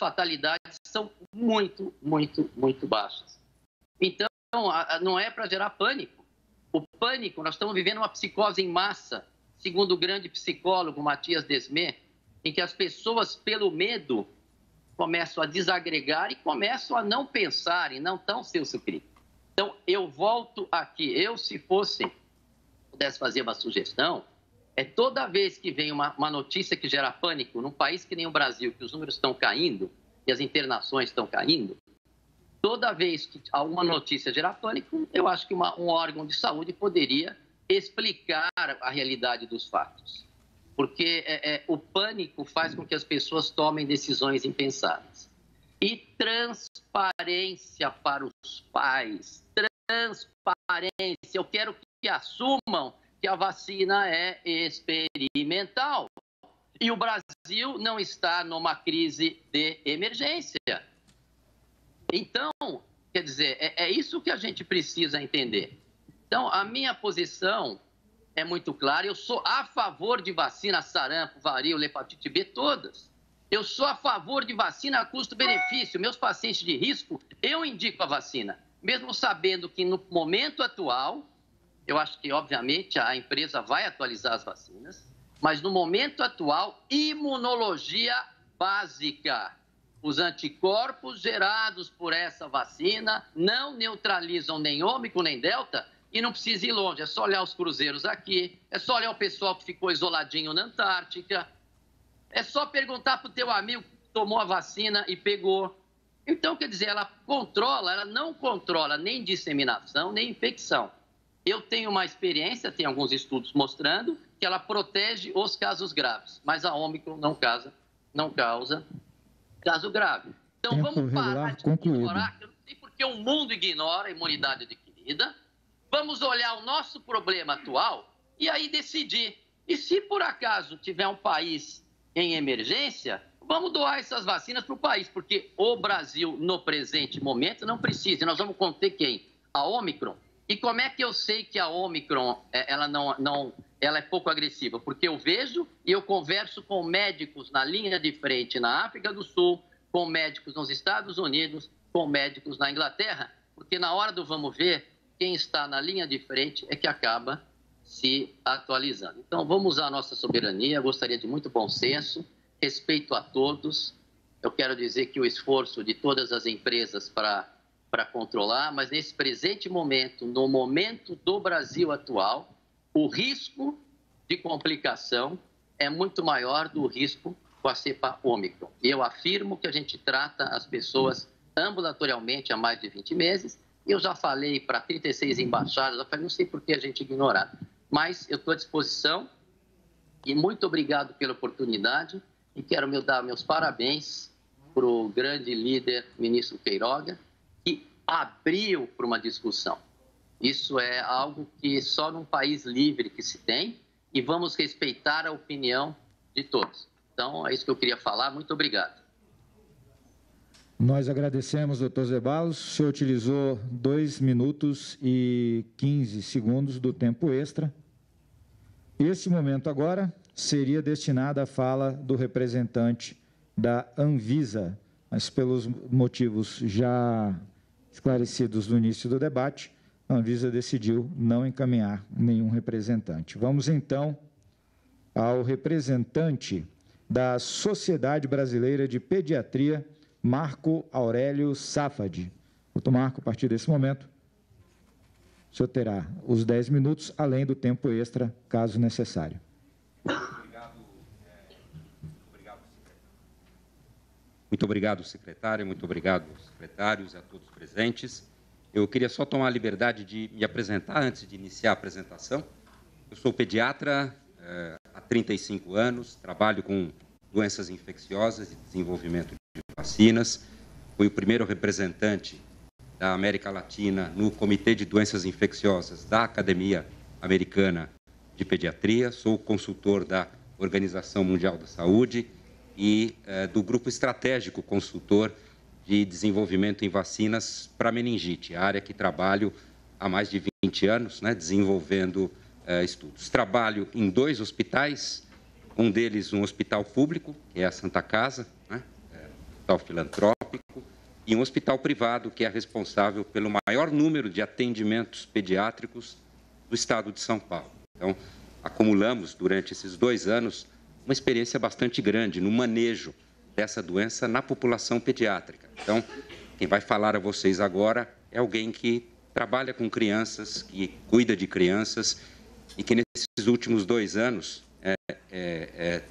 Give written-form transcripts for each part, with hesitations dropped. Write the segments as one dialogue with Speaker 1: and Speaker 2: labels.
Speaker 1: fatalidades são muito, muito, muito baixas. Então, não é para gerar pânico. O pânico, nós estamos vivendo uma psicose em massa, segundo o grande psicólogo Matias Desmet, em que as pessoas, pelo medo, começam a desagregar e começam a não pensar e não tão senso crítico. Então, eu volto aqui. Se pudesse fazer uma sugestão, toda vez que vem uma notícia que gera pânico, num país que nem o Brasil, que os números estão caindo e as internações estão caindo, toda vez que alguma notícia gera pânico, eu acho que um órgão de saúde poderia explicar a realidade dos fatos. Porque o pânico faz com que as pessoas tomem decisões impensadas. E transparência para os pais. Transparência. Eu quero que assumam que a vacina é experimental. E o Brasil não está numa crise de emergência. Então, quer dizer, é isso que a gente precisa entender. Então, a minha posição é muito clara. Eu sou a favor de vacina sarampo, varíola, hepatite B, todas. Eu sou a favor de vacina a custo-benefício. Meus pacientes de risco, eu indico a vacina. Mesmo sabendo que no momento atual, eu acho que, obviamente, a empresa vai atualizar as vacinas, mas no momento atual, imunologia básica. Os anticorpos gerados por essa vacina não neutralizam nem ômicron nem delta e não precisa ir longe. É só olhar os cruzeiros aqui, é só olhar o pessoal que ficou isoladinho na Antártica, é só perguntar para o teu amigo que tomou a vacina e pegou. Então, quer dizer, ela não controla nem disseminação, nem infecção. Eu tenho uma experiência, tem alguns estudos mostrando que ela protege os casos graves, mas a Ômicron não causa caso grave. Então, vamos parar de ignorar, que eu não sei porque o mundo ignora a imunidade adquirida. Vamos olhar o nosso problema atual e aí decidir. E se por acaso tiver um país em emergência, vamos doar essas vacinas para o país, porque o Brasil, no presente momento, não precisa. Nós vamos conter quem? A Ômicron. E como é que eu sei que a Ômicron ela é pouco agressiva? Porque eu vejo e eu converso com médicos na linha de frente na África do Sul, com médicos nos Estados Unidos, com médicos na Inglaterra, porque na hora do vamos ver, quem está na linha de frente é que acaba se atualizando. Então, vamos usar a nossa soberania. Eu gostaria de muito bom senso, respeito a todos. Eu quero dizer que o esforço de todas as empresas para controlar, mas nesse presente momento, no momento do Brasil atual, o risco de complicação é muito maior do risco com a cepa Ômicron. E eu afirmo que a gente trata as pessoas ambulatorialmente há mais de 20 meses. Eu já falei para 36 embaixadas, eu falei, não sei por que a gente ignorar, mas eu estou à disposição e muito obrigado pela oportunidade e quero dar meus parabéns para o grande líder, ministro Queiroga, que abriu para uma discussão. Isso é algo que só num país livre que se tem e vamos respeitar a opinião de todos. Então, é isso que eu queria falar. Muito obrigado.
Speaker 2: Nós agradecemos, doutor Zeballos. O senhor utilizou 2 minutos e 15 segundos do tempo extra. Esse momento agora seria destinado à fala do representante da Anvisa, mas pelos motivos já esclarecidos no início do debate, a Anvisa decidiu não encaminhar nenhum representante. Vamos, então, ao representante da Sociedade Brasileira de Pediatria, Marco Aurélio Safadi. Doutor Marco, a partir desse momento, o senhor terá os 10 minutos, além do tempo extra, caso necessário.
Speaker 3: Muito obrigado, secretário, muito obrigado, secretários e a todos presentes. Eu queria só tomar a liberdade de me apresentar antes de iniciar a apresentação. Eu sou pediatra há 35 anos, trabalho com doenças infecciosas e desenvolvimento de vacinas. Fui o primeiro representante da América Latina no Comitê de Doenças Infecciosas da Academia Americana de Pediatria. Sou consultor da Organização Mundial da Saúde e do Grupo Estratégico Consultor de Desenvolvimento em Vacinas para Meningite, a área que trabalho há mais de 20 anos, desenvolvendo estudos. Trabalho em 2 hospitais, um deles um hospital público, que é a Santa Casa, hospital filantrópico, e um hospital privado que é responsável pelo maior número de atendimentos pediátricos do estado de São Paulo. Então, acumulamos durante esses 2 anos uma experiência bastante grande no manejo dessa doença na população pediátrica. Então, quem vai falar a vocês agora é alguém que trabalha com crianças, que cuida de crianças e que nesses últimos 2 anos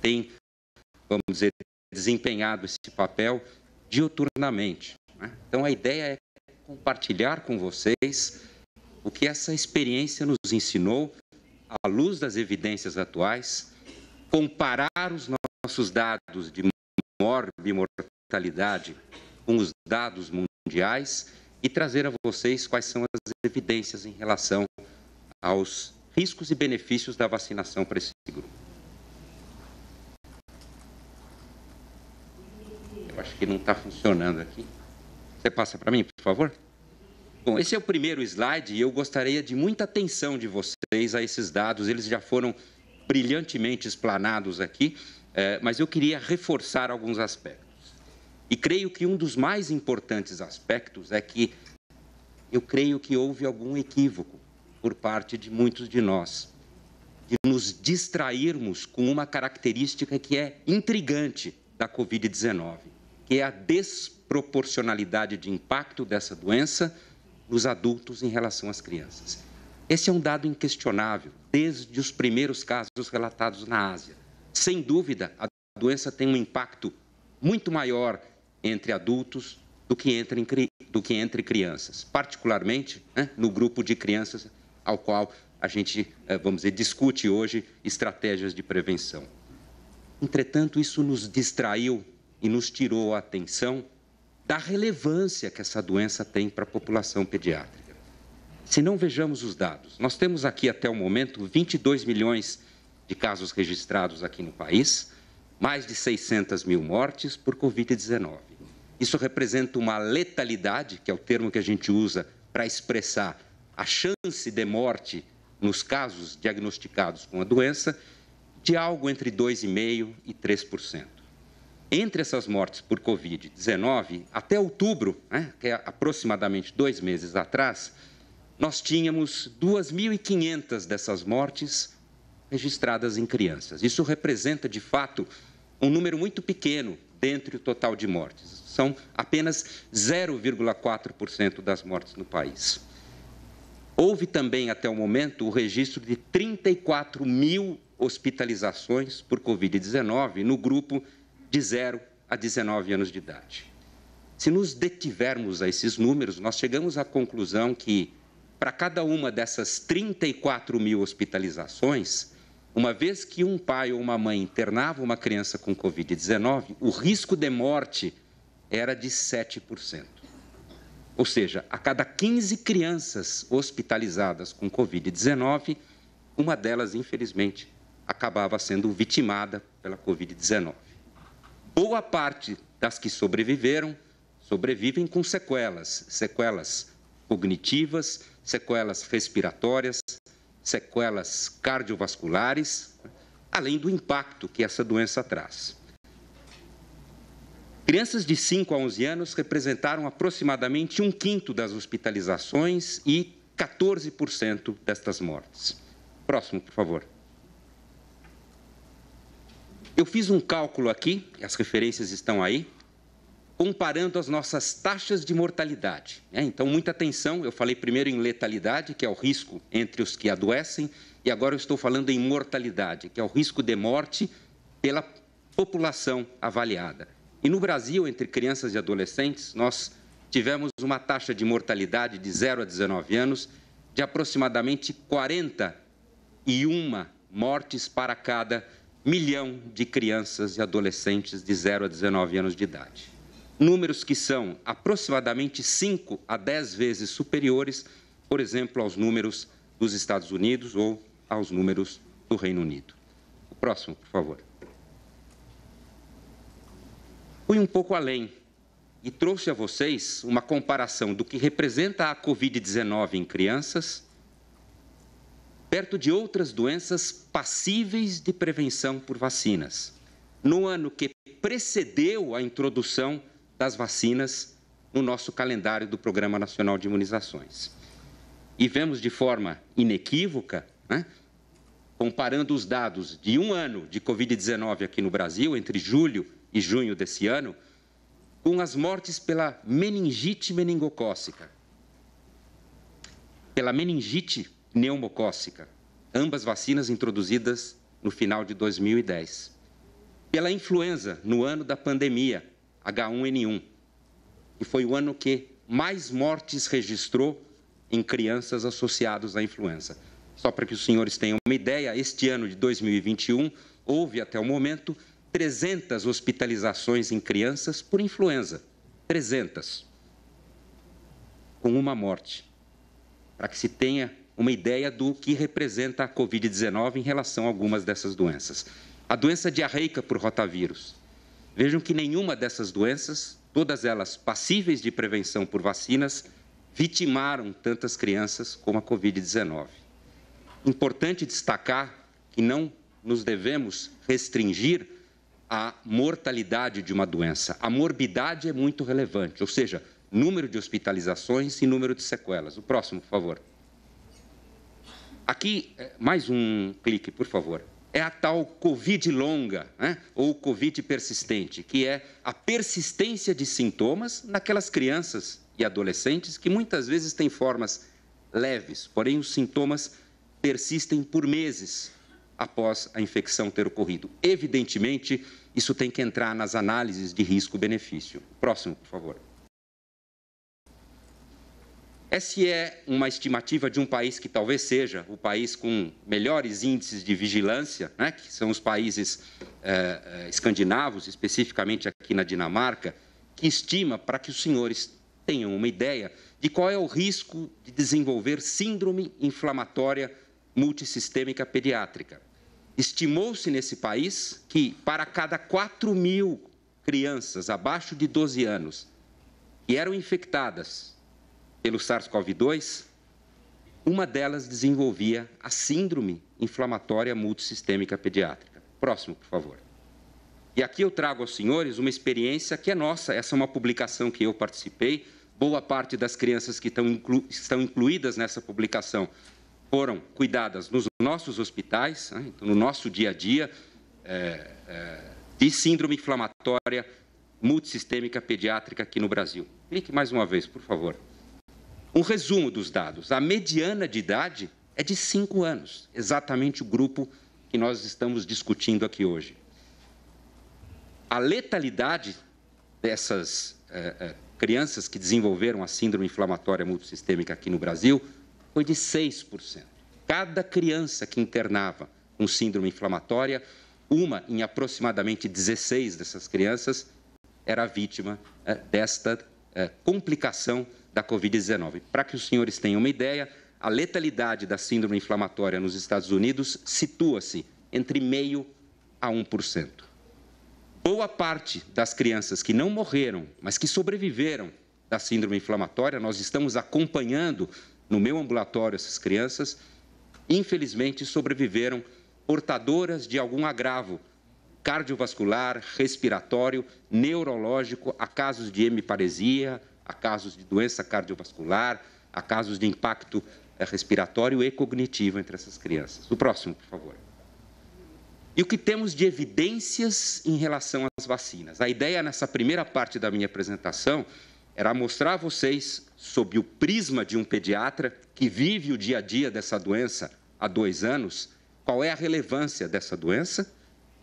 Speaker 3: tem, vamos dizer, desempenhado esse papel diuturnamente, né? Então, a ideia é compartilhar com vocês o que essa experiência nos ensinou à luz das evidências atuais, comparar os nossos dados de morbimortalidade com os dados mundiais e trazer a vocês quais são as evidências em relação aos riscos e benefícios da vacinação para esse grupo. Eu acho que não está funcionando aqui. Você passa para mim, por favor? Bom, esse é o primeiro slide e eu gostaria de muita atenção de vocês a esses dados. Eles já foram brilhantemente explanados aqui, mas eu queria reforçar alguns aspectos. E creio que um dos mais importantes aspectos é que eu creio que houve algum equívoco por parte de muitos de nós, de nos distrairmos com uma característica que é intrigante da Covid-19, que é a desproporcionalidade de impacto dessa doença nos adultos em relação às crianças. Esse é um dado inquestionável, desde os primeiros casos relatados na Ásia. Sem dúvida, a doença tem um impacto muito maior entre adultos do que entre crianças, particularmente, né, no grupo de crianças ao qual a gente, vamos dizer, discute hoje estratégias de prevenção. Entretanto, isso nos distraiu e nos tirou a atenção da relevância que essa doença tem para a população pediátrica. Se não vejamos os dados, nós temos aqui até o momento 22 milhões de casos registrados aqui no país, mais de 600 mil mortes por Covid-19. Isso representa uma letalidade, que é o termo que a gente usa para expressar a chance de morte nos casos diagnosticados com a doença, de algo entre 2,5% e 3%. Entre essas mortes por Covid-19, até outubro, né, que é aproximadamente 2 meses atrás, nós tínhamos 2.500 dessas mortes registradas em crianças. Isso representa, de fato, um número muito pequeno dentre o total de mortes. São apenas 0,4% das mortes no país. Houve também, até o momento, o registro de 34 mil hospitalizações por Covid-19 no grupo de 0 a 19 anos de idade. Se nos detivermos a esses números, nós chegamos à conclusão que, para cada uma dessas 34 mil hospitalizações, uma vez que um pai ou uma mãe internava uma criança com Covid-19, o risco de morte era de 7%. Ou seja, a cada 15 crianças hospitalizadas com Covid-19, uma delas, infelizmente, acabava sendo vitimada pela Covid-19. Boa parte das que sobrevivem com sequelas cognitivas, sequelas respiratórias, sequelas cardiovasculares, além do impacto que essa doença traz. Crianças de 5 a 11 anos representaram aproximadamente 1/5 das hospitalizações e 14% destas mortes. Próximo, por favor. Eu fiz um cálculo aqui, as referências estão aí, comparando as nossas taxas de mortalidade. Então, muita atenção, eu falei primeiro em letalidade, que é o risco entre os que adoecem, e agora eu estou falando em mortalidade, que é o risco de morte pela população avaliada. E no Brasil, entre crianças e adolescentes, nós tivemos uma taxa de mortalidade de 0 a 19 anos de aproximadamente 41 mortes para cada 1 milhão de crianças e adolescentes de 0 a 19 anos de idade. Números que são aproximadamente 5 a 10 vezes superiores, por exemplo, aos números dos Estados Unidos ou aos números do Reino Unido. O próximo, por favor. Fui um pouco além e trouxe a vocês uma comparação do que representa a Covid-19 em crianças perto de outras doenças passíveis de prevenção por vacinas, no ano que precedeu a introdução das vacinas no nosso calendário do Programa Nacional de Imunizações. E vemos de forma inequívoca, né, comparando os dados de um ano de Covid-19 aqui no Brasil, entre julho e junho desse ano, com as mortes pela meningite meningocócica, pela meningite pneumocócica, ambas vacinas introduzidas no final de 2010, pela influenza no ano da pandemia, H1N1, que foi o ano que mais mortes registrou em crianças associadas à influenza. Só para que os senhores tenham uma ideia, este ano de 2021, houve até o momento 300 hospitalizações em crianças por influenza. 300. Com uma morte. Para que se tenha uma ideia do que representa a Covid-19 em relação a algumas dessas doenças. A doença diarreica por rotavírus. Vejam que nenhuma dessas doenças, todas elas passíveis de prevenção por vacinas, vitimaram tantas crianças como a Covid-19. Importante destacar que não nos devemos restringir à mortalidade de uma doença. A morbidade é muito relevante, ou seja, número de hospitalizações e número de sequelas. O próximo, por favor. Aqui, mais um clique, por favor. É a tal Covid longa, né? Ou Covid persistente, que é a persistência de sintomas naquelas crianças e adolescentes que muitas vezes têm formas leves, porém os sintomas persistem por meses após a infecção ter ocorrido. Evidentemente, isso tem que entrar nas análises de risco-benefício. Próximo, por favor. Essa é uma estimativa de um país que talvez seja o país com melhores índices de vigilância, né, que são os países escandinavos, especificamente aqui na Dinamarca, que estima, para que os senhores tenham uma ideia, de qual é o risco de desenvolver síndrome inflamatória multissistêmica pediátrica. Estimou-se nesse país que, para cada 4.000 crianças abaixo de 12 anos que eram infectadas pelo SARS-CoV-2, uma delas desenvolvia a síndrome inflamatória multissistêmica pediátrica. Próximo, por favor. E aqui eu trago aos senhores uma experiência que é nossa. Essa é uma publicação que eu participei. Boa parte das crianças que estão incluídas nessa publicação foram cuidadas nos nossos hospitais, né, no nosso dia a dia, de síndrome inflamatória multissistêmica pediátrica aqui no Brasil. Clique mais uma vez, por favor. Um resumo dos dados. A mediana de idade é de 5 anos, exatamente o grupo que nós estamos discutindo aqui hoje. A letalidade dessas crianças que desenvolveram a síndrome inflamatória multissistêmica aqui no Brasil foi de 6%. Cada criança que internava com síndrome inflamatória, uma em aproximadamente 16 dessas crianças era vítima desta complicação da Covid-19. Para que os senhores tenham uma ideia, a letalidade da síndrome inflamatória nos Estados Unidos situa-se entre 0,5% a 1%. Boa parte das crianças que não morreram, mas que sobreviveram da síndrome inflamatória, nós estamos acompanhando no meu ambulatório essas crianças, infelizmente sobreviveram portadoras de algum agravo cardiovascular, respiratório, neurológico, a casos de hemiparesia, a casos de doença cardiovascular, a casos de impacto respiratório e cognitivo entre essas crianças. O próximo, por favor. E o que temos de evidências em relação às vacinas? A ideia nessa primeira parte da minha apresentação era mostrar a vocês, sob o prisma de um pediatra que vive o dia a dia dessa doença há 2 anos, qual é a relevância dessa doença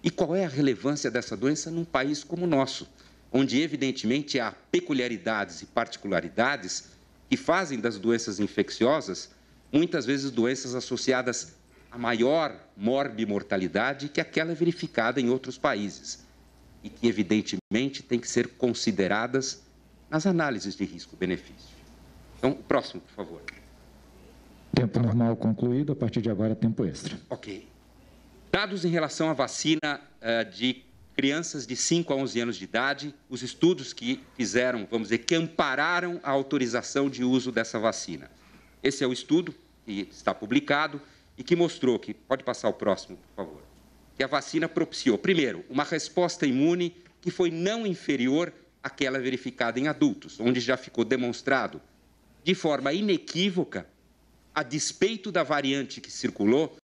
Speaker 3: e qual é a relevância dessa doença num país como o nosso, onde, evidentemente, há peculiaridades e particularidades que fazem das doenças infecciosas, muitas vezes, doenças associadas a maior morbimortalidade que aquela verificada em outros países e que, evidentemente, têm que ser consideradas nas análises de risco-benefício. Então, o próximo, por favor.
Speaker 2: Tempo normal concluído, a partir de agora, tempo extra.
Speaker 3: Ok. Dados em relação à vacina de crianças de 5 a 11 anos de idade, os estudos que fizeram, vamos dizer, que ampararam a autorização de uso dessa vacina. Esse é o estudo que está publicado e que mostrou que, pode passar o próximo, por favor, que a vacina propiciou, primeiro, uma resposta imune que foi não inferior aquela verificada em adultos, onde já ficou demonstrado de forma inequívoca, a despeito da variante que circulou,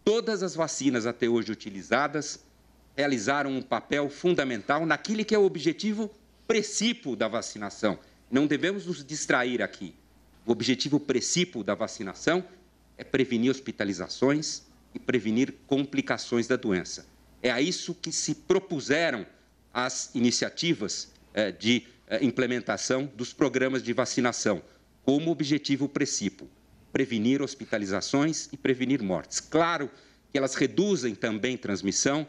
Speaker 3: todas as vacinas até hoje utilizadas realizaram um papel fundamental naquele que é o objetivo precípuo da vacinação. Não devemos nos distrair aqui. O objetivo precípuo da vacinação é prevenir hospitalizações e prevenir complicações da doença. É a isso que se propuseram as iniciativas de implementação dos programas de vacinação, como objetivo precípuo, prevenir hospitalizações e prevenir mortes. Claro que elas reduzem também transmissão,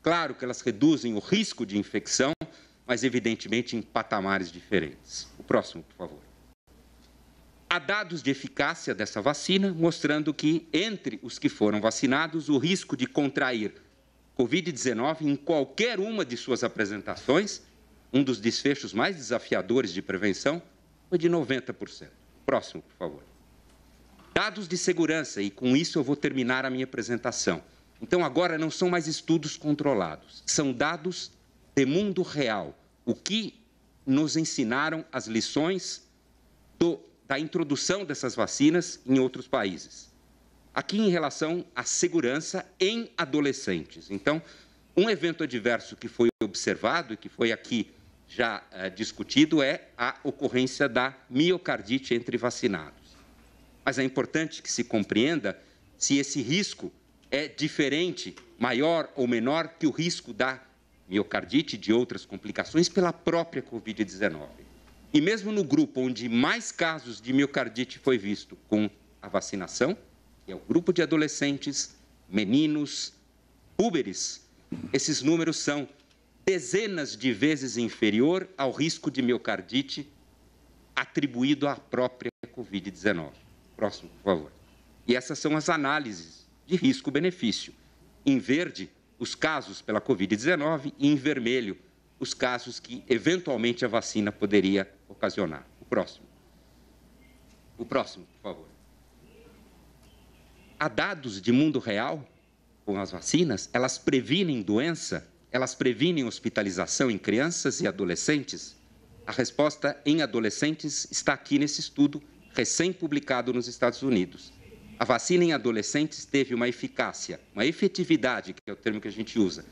Speaker 3: claro que elas reduzem o risco de infecção, mas evidentemente em patamares diferentes. O próximo, por favor. Há dados de eficácia dessa vacina mostrando que, entre os que foram vacinados, o risco de contrair Covid-19 em qualquer uma de suas apresentações, um dos desfechos mais desafiadores de prevenção, foi de 90%. Próximo, por favor. Dados de segurança, e com isso eu vou terminar a minha apresentação. Então, agora não são mais estudos controlados, são dados de mundo real. O que nos ensinaram as lições da introdução dessas vacinas em outros países. Aqui, em relação à segurança em adolescentes. Então, um evento adverso que foi observado e que foi aqui já discutido é a ocorrência da miocardite entre vacinados. Mas é importante que se compreenda se esse risco é diferente, maior ou menor que o risco da miocardite e de outras complicações pela própria Covid-19. E mesmo no grupo onde mais casos de miocardite foi visto com a vacinação, que é o grupo de adolescentes, meninos, púberes, esses números são dezenas de vezes inferior ao risco de miocardite atribuído à própria Covid-19. Próximo, por favor. E essas são as análises de risco-benefício. Em verde, os casos pela Covid-19 e em vermelho, os casos que, eventualmente, a vacina poderia ocasionar. O próximo. O próximo, por favor. Há dados de mundo real com as vacinas, elas previnem doença, elas previnem hospitalização em crianças e adolescentes? A resposta em adolescentes está aqui nesse estudo recém-publicado nos Estados Unidos. A vacina em adolescentes teve uma eficácia, uma efetividade, que é o termo que a gente usa,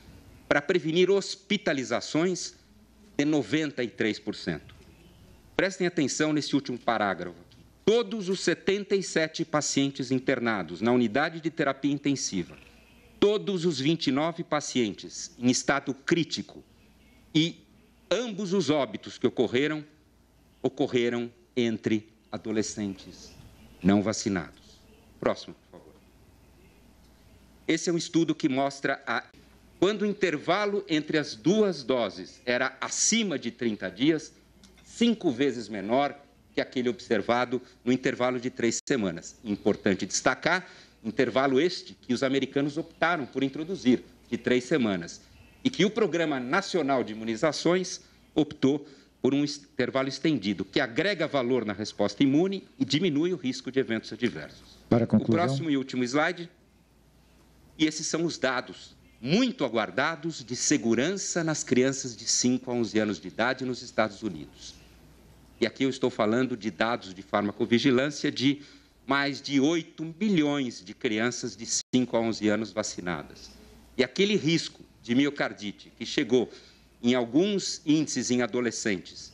Speaker 3: para prevenir hospitalizações de 93%. Prestem atenção nesse último parágrafo aqui. Todos os 77 pacientes internados na unidade de terapia intensiva, todos os 29 pacientes em estado crítico e ambos os óbitos que ocorreram entre adolescentes não vacinados. Próximo, por favor. Esse é um estudo que mostra quando o intervalo entre as duas doses era acima de 30 dias, 5 vezes menor que aquele observado no intervalo de 3 semanas. Importante destacar, intervalo este que os americanos optaram por introduzir, de 3 semanas, e que o Programa Nacional de Imunizações optou por um intervalo estendido, que agrega valor na resposta imune e diminui o risco de eventos adversos.
Speaker 2: Para conclusão.
Speaker 3: O próximo e último slide. E esses são os dados muito aguardados de segurança nas crianças de 5 a 11 anos de idade nos Estados Unidos. E aqui eu estou falando de dados de farmacovigilância de mais de 8 milhões de crianças de 5 a 11 anos vacinadas. E aquele risco de miocardite que chegou em alguns índices em adolescentes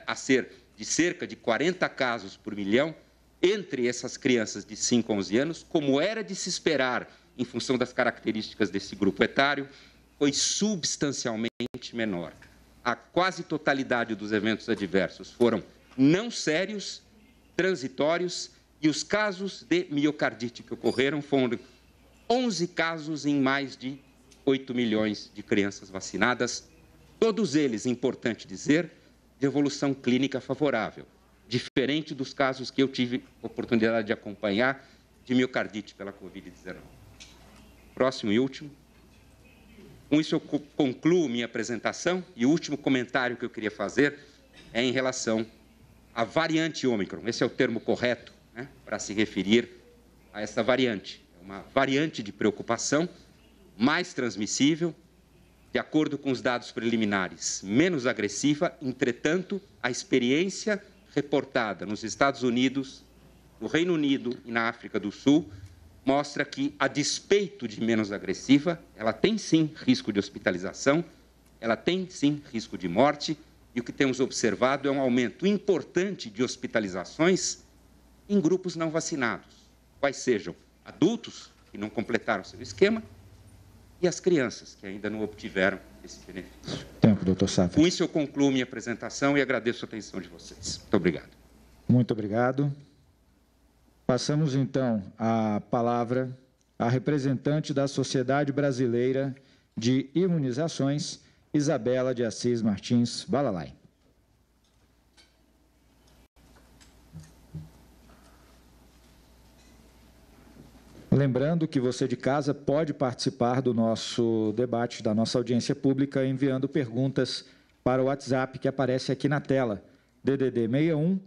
Speaker 3: a ser de cerca de 40 casos por milhão, entre essas crianças de 5 a 11 anos, como era de se esperar em função das características desse grupo etário, foi substancialmente menor. A quase totalidade dos eventos adversos foram não sérios, transitórios, e os casos de miocardite que ocorreram foram 11 casos em mais de 8 milhões de crianças vacinadas, todos eles, importante dizer, de evolução clínica favorável, diferente dos casos que eu tive oportunidade de acompanhar de miocardite pela Covid-19. Próximo e último. Com isso, eu concluo minha apresentação e o último comentário que eu queria fazer é em relação à variante Ômicron. Esse é o termo correto, né, para se referir a essa variante. É uma variante de preocupação, mais transmissível, de acordo com os dados preliminares, menos agressiva. Entretanto, a experiência reportada nos Estados Unidos, no Reino Unido e na África do Sul mostra que, a despeito de menos agressiva, ela tem sim risco de hospitalização, ela tem sim risco de morte, e o que temos observado é um aumento importante de hospitalizações em grupos não vacinados, quais sejam adultos que não completaram seu esquema e as crianças que ainda não obtiveram esse benefício.
Speaker 2: Tempo, doutor Safra.
Speaker 3: Com isso eu concluo minha apresentação e agradeço a atenção de vocês. Muito obrigado.
Speaker 2: Muito obrigado. Passamos, então, a palavra à representante da Sociedade Brasileira de Imunizações, Isabela de Assis Martins Balalai. Lembrando que você de casa pode participar do nosso debate, da nossa audiência pública, enviando perguntas para o WhatsApp que aparece aqui na tela, DDD 61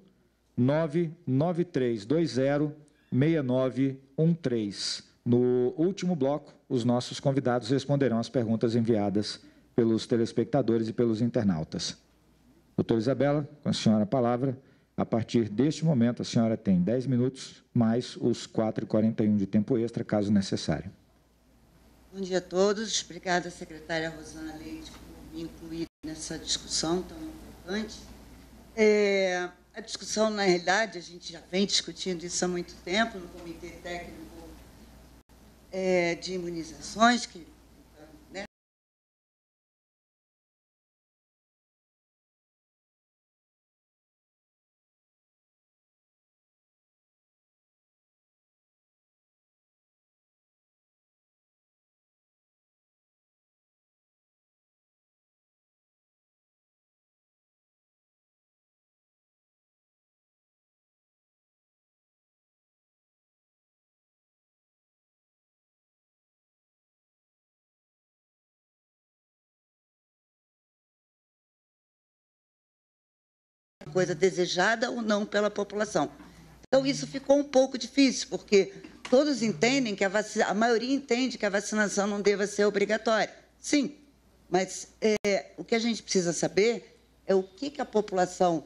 Speaker 2: 99320 6913. No último bloco, os nossos convidados responderão às perguntas enviadas pelos telespectadores e pelos internautas. Doutora Isabela, com a senhora a palavra. A partir deste momento, a senhora tem 10 minutos, mais os 4h41 de tempo extra, caso necessário.
Speaker 4: Bom dia a todos. Obrigada, secretária Rosana Leite, por me incluir nessa discussão tão importante. A discussão, na realidade, a gente já vem discutindo isso há muito tempo no Comitê Técnico de Imunizações, que, né, coisa desejada ou não pela população. Então, isso ficou um pouco difícil, porque todos entendem que a maioria entende que a vacinação não deva ser obrigatória. Sim, mas o que a gente precisa saber é o que a população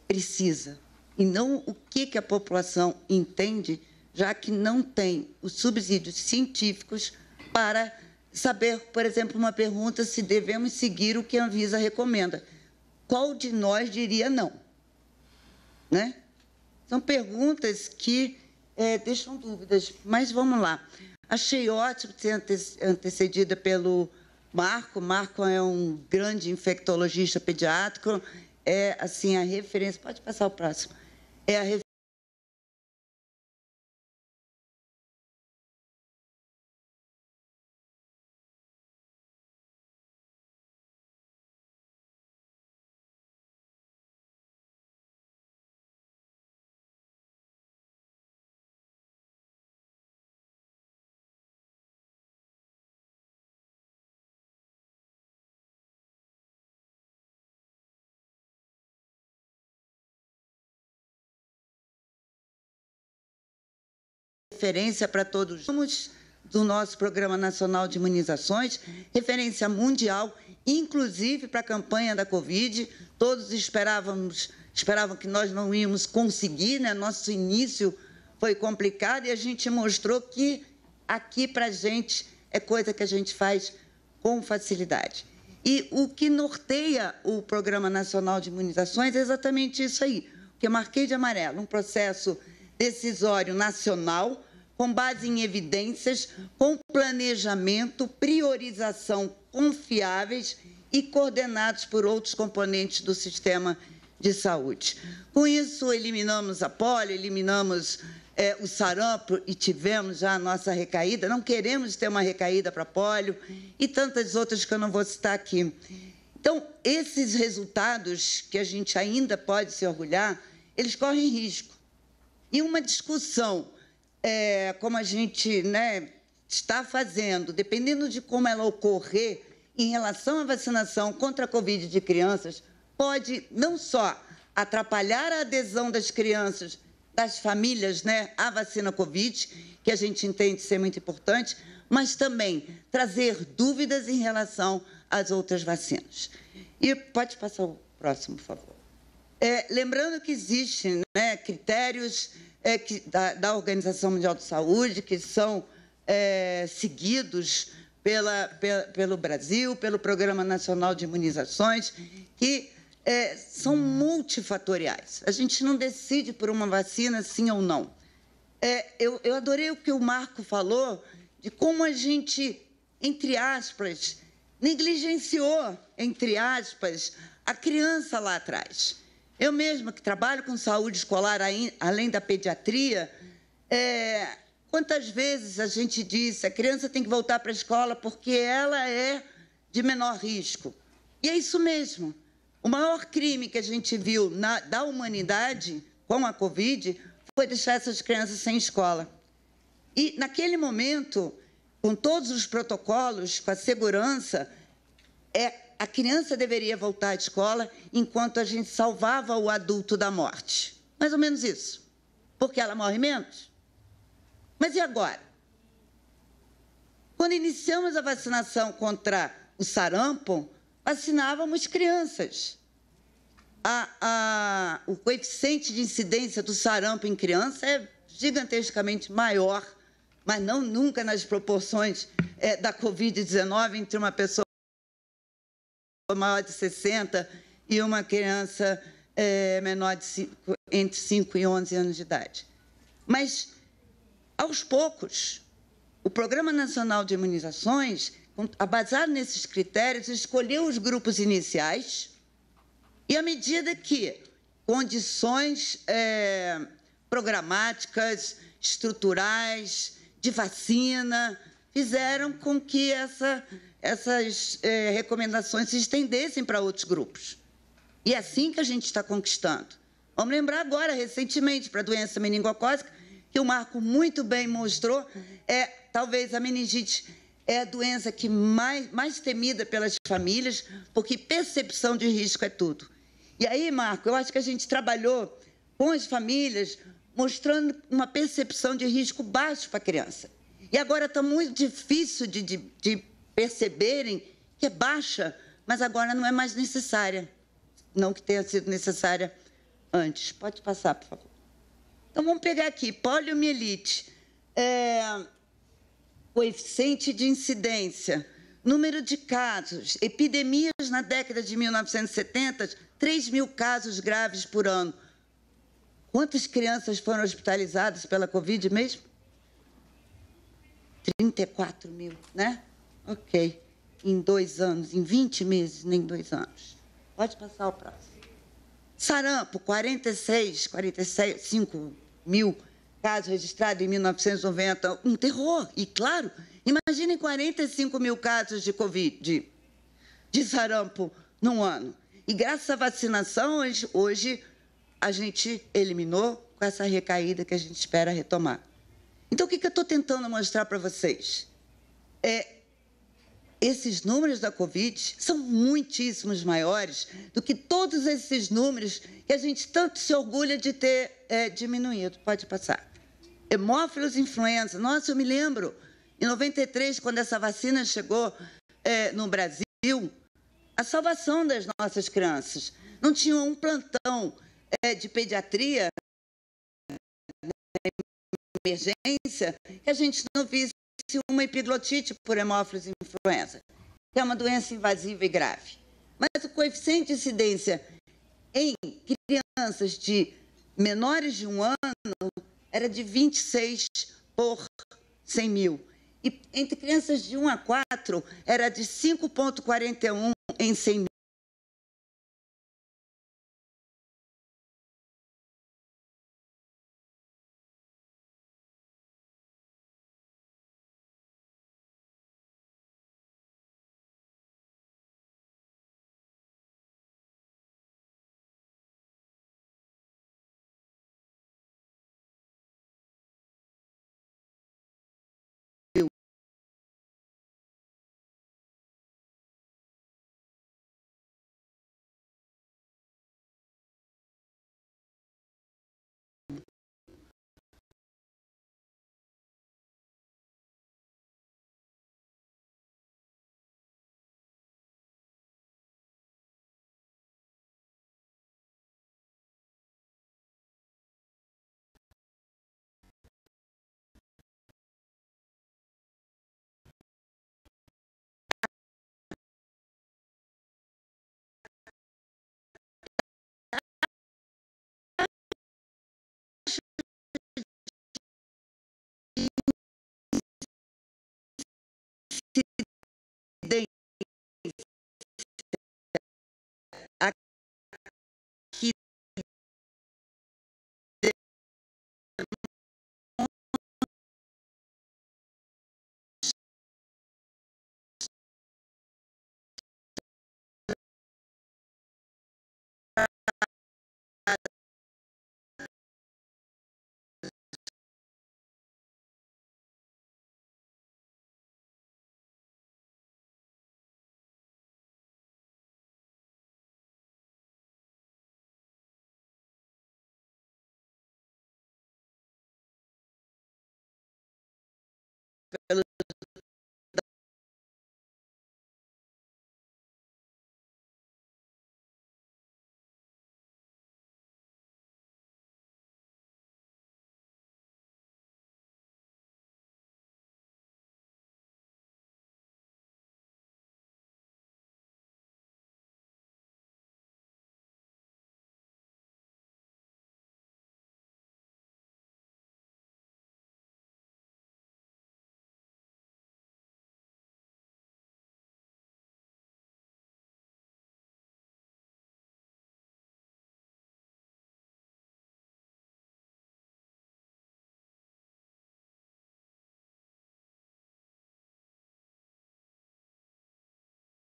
Speaker 4: precisa, e não o que a população entende, já que não tem os subsídios científicos para saber, por exemplo, uma pergunta se devemos seguir o que a Anvisa recomenda. Qual de nós diria não? Né? São perguntas que deixam dúvidas, mas vamos lá. Achei ótimo ser antecedida pelo Marco. Marco é um grande infectologista pediátrico, é assim a referência. Pode passar o próximo. É a referência para todos. Somos do nosso Programa Nacional de Imunizações, referência mundial, inclusive para a campanha da Covid. Todos esperavam que nós não íamos conseguir, né? Nosso início foi complicado e a gente mostrou que aqui para a gente é coisa que a gente faz com facilidade. E o que norteia o Programa Nacional de Imunizações é exatamente isso aí, o que eu marquei de amarelo, um processo decisório nacional, com base em evidências, com planejamento, priorização confiáveis e coordenados por outros componentes do sistema de saúde. Com isso, eliminamos a polio, eliminamos o sarampo e tivemos já a nossa recaída. Não queremos ter uma recaída para polio e tantas outras que eu não vou citar aqui. Então, esses resultados que a gente ainda pode se orgulhar, eles correm risco. E uma discussão, como a gente, né, está fazendo, dependendo de como ela ocorrer, em relação à vacinação contra a Covid de crianças, pode não só atrapalhar a adesão das crianças, das famílias, né, à vacina Covid, que a gente entende ser muito importante, mas também trazer dúvidas em relação às outras vacinas. E pode passar o próximo, por favor. Lembrando que existem, né, critérios da Organização Mundial de Saúde que são seguidos pelo Brasil, pelo Programa Nacional de Imunizações, que são multifatoriais. A gente não decide por uma vacina sim ou não. Eu adorei o que o Marco falou de como a gente, entre aspas, negligenciou, entre aspas, a criança lá atrás. Eu mesma, que trabalho com saúde escolar além da pediatria, quantas vezes a gente disse a criança tem que voltar para a escola porque ela é de menor risco. E é isso mesmo. O maior crime que a gente viu da humanidade com a Covid foi deixar essas crianças sem escola. E, naquele momento, com todos os protocolos, com a segurança, a criança deveria voltar à escola enquanto a gente salvava o adulto da morte. Mais ou menos isso. Porque ela morre menos. Mas e agora? Quando iniciamos a vacinação contra o sarampo, vacinávamos crianças. O coeficiente de incidência do sarampo em criança é gigantescamente maior, mas não nunca nas proporções da Covid-19 entre uma pessoa maior de 60 e uma criança menor entre 5 e 11 anos de idade. Mas, aos poucos, o Programa Nacional de Imunizações, baseado nesses critérios, escolheu os grupos iniciais e, à medida que condições programáticas, estruturais, de vacina, fizeram com que essas recomendações se estendessem para outros grupos. E é assim que a gente está conquistando. Vamos lembrar agora, recentemente, para a doença meningocócica, que o Marco muito bem mostrou, talvez a meningite é a doença que mais temida pelas famílias, porque percepção de risco é tudo. E aí, Marco, eu acho que a gente trabalhou com as famílias, mostrando uma percepção de risco baixo para a criança. E agora está muito difícil de perceberem que é baixa, mas agora não é mais necessária. Não que tenha sido necessária antes. Pode passar, por favor. Então, vamos pegar aqui, poliomielite, coeficiente de incidência, número de casos, epidemias na década de 1970, 3 mil casos graves por ano. Quantas crianças foram hospitalizadas pela Covid mesmo? 34 mil, né? Ok. Em 2 anos, em 20 meses, nem 2 anos. Pode passar o próximo. Sarampo, 45 mil casos registrados em 1990. Um terror. E, claro, imaginem 45 mil casos de Covid, de sarampo, num ano. E, graças à vacinação, hoje a gente eliminou com essa recaída que a gente espera retomar. Então, o que eu estou tentando mostrar para vocês? Esses números da Covid são muitíssimos maiores do que todos esses números que a gente tanto se orgulha de ter diminuído. Pode passar. Hemófilos influenza. Nossa, eu me lembro, em 93, quando essa vacina chegou no Brasil, a salvação das nossas crianças. Não tinha um plantão de pediatria, emergência, que a gente não visse uma epiglotite por hemófilos influenza, que é uma doença invasiva e grave. Mas o coeficiente de incidência em crianças de menores de 1 ano era de 26 por 100 mil. E entre crianças de 1 a 4 era de 5,41 em 100 mil.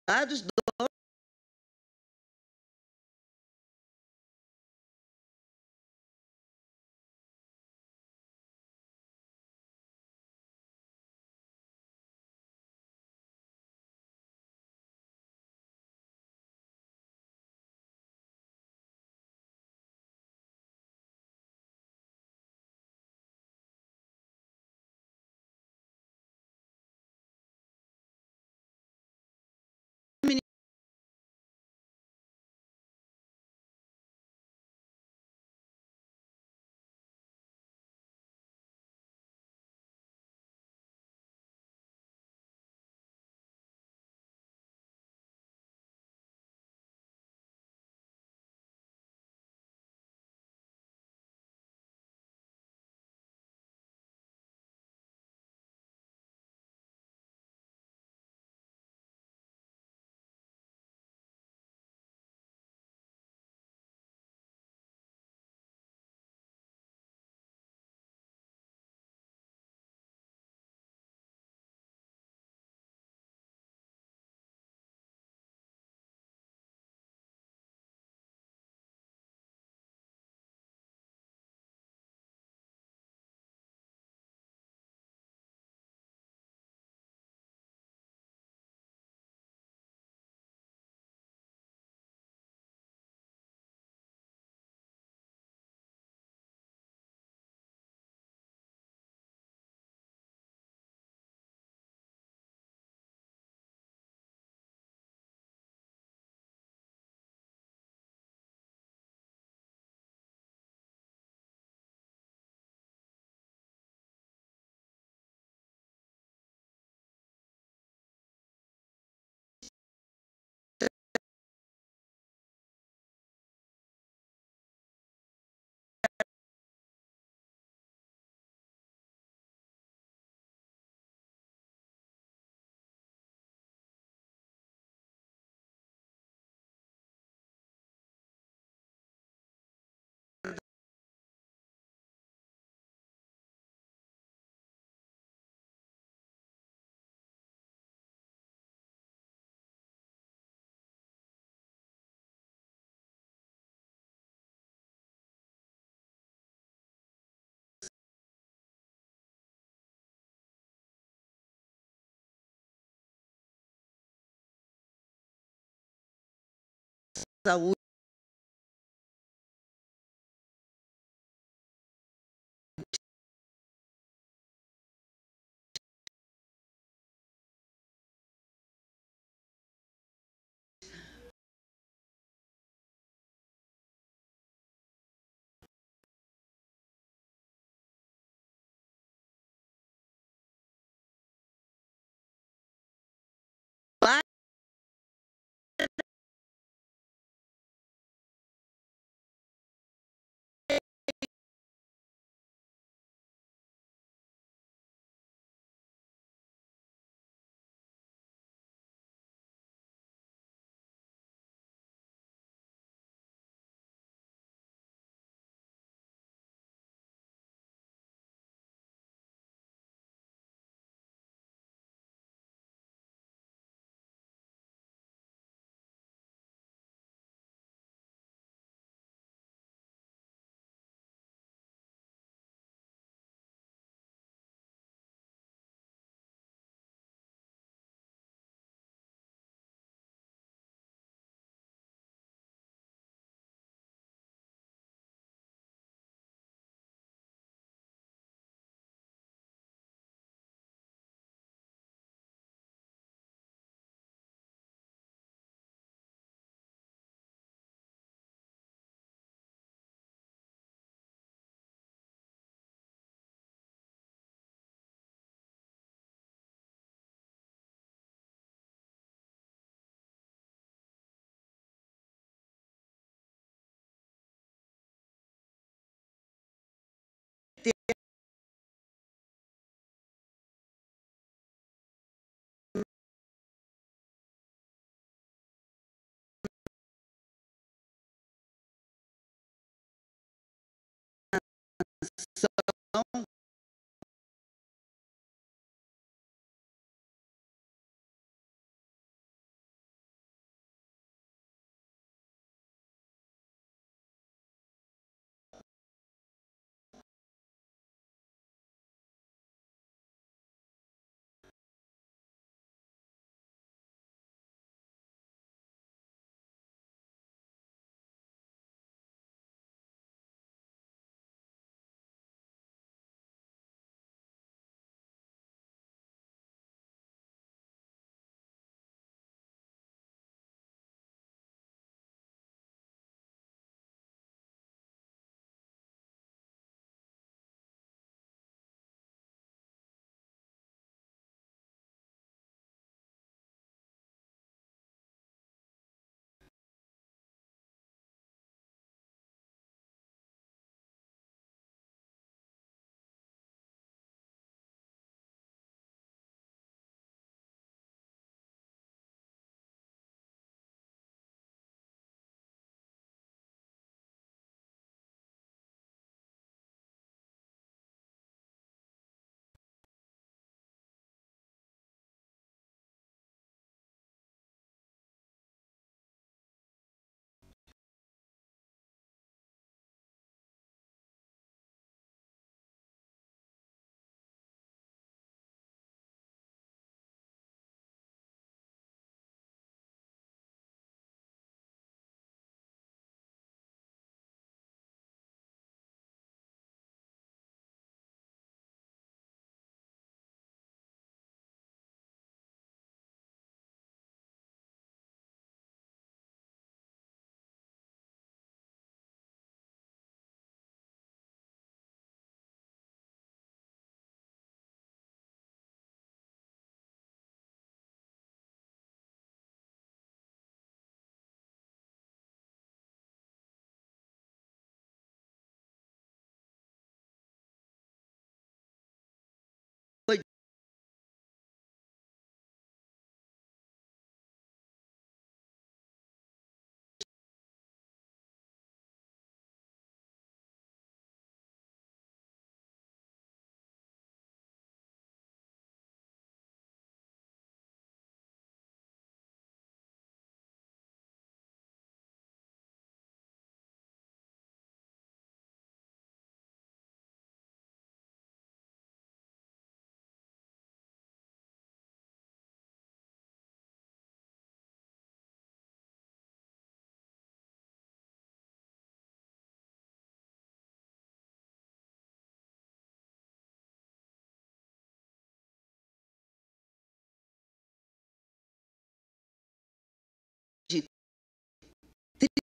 Speaker 4: dados do saúde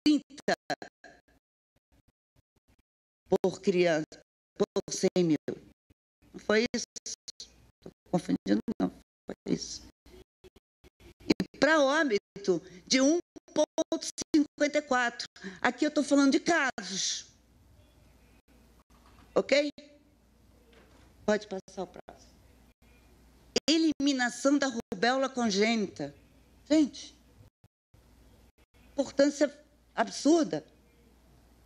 Speaker 4: 30 por criança, por 100 mil. Não foi isso? Estou confundindo, não. Foi isso. E para óbito, de 1,54. Aqui eu estou falando de casos. Ok? Pode passar o próximo. Eliminação da rubéola congênita. Gente, importância absurda.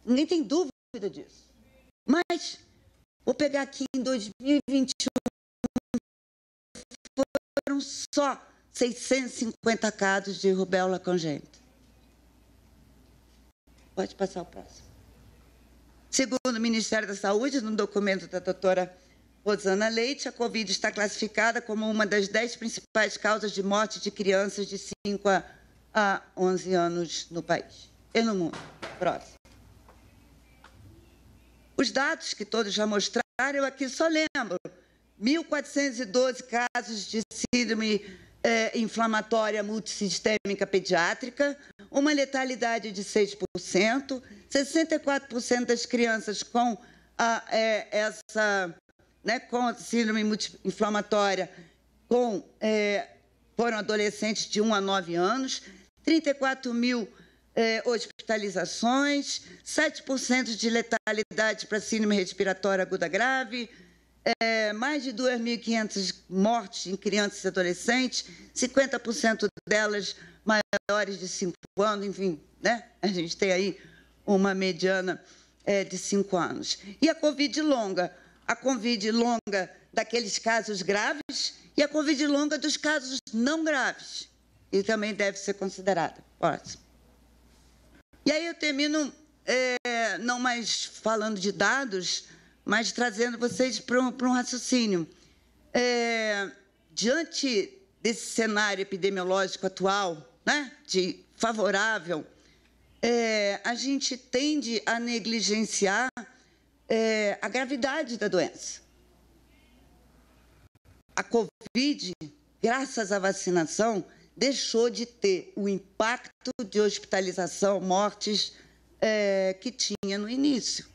Speaker 4: Ninguém tem dúvida disso. Mas, vou pegar aqui em 2021, foram só 650 casos de rubéola congênita. Pode passar o próximo. Segundo o Ministério da Saúde, no documento da doutora Rosana Leite, a Covid está classificada como uma das 10 principais causas de morte de crianças de 5 a 11 anos no país e no mundo. Próximo. Os dados que todos já mostraram, eu aqui só lembro. 1.412 casos de síndrome inflamatória multissistêmica pediátrica, uma letalidade de 6%, 64% das crianças com com síndrome inflamatória foram adolescentes de 1 a 9 anos, 34 mil hospitalizações, 7% de letalidade para síndrome respiratória aguda grave, mais de 2.500 mortes em crianças e adolescentes, 50% delas maiores de 5 anos, enfim, né? A gente tem aí uma mediana de 5 anos. E a Covid longa daqueles casos graves e a Covid longa dos casos não graves, e também deve ser considerada. Próximo. E aí eu termino, não mais falando de dados, mas trazendo vocês para um raciocínio. Diante desse cenário epidemiológico atual, né, de favorável, a gente tende a negligenciar a gravidade da doença. A Covid, graças à vacinação, deixou de ter o impacto de hospitalização, mortes que tinha no início.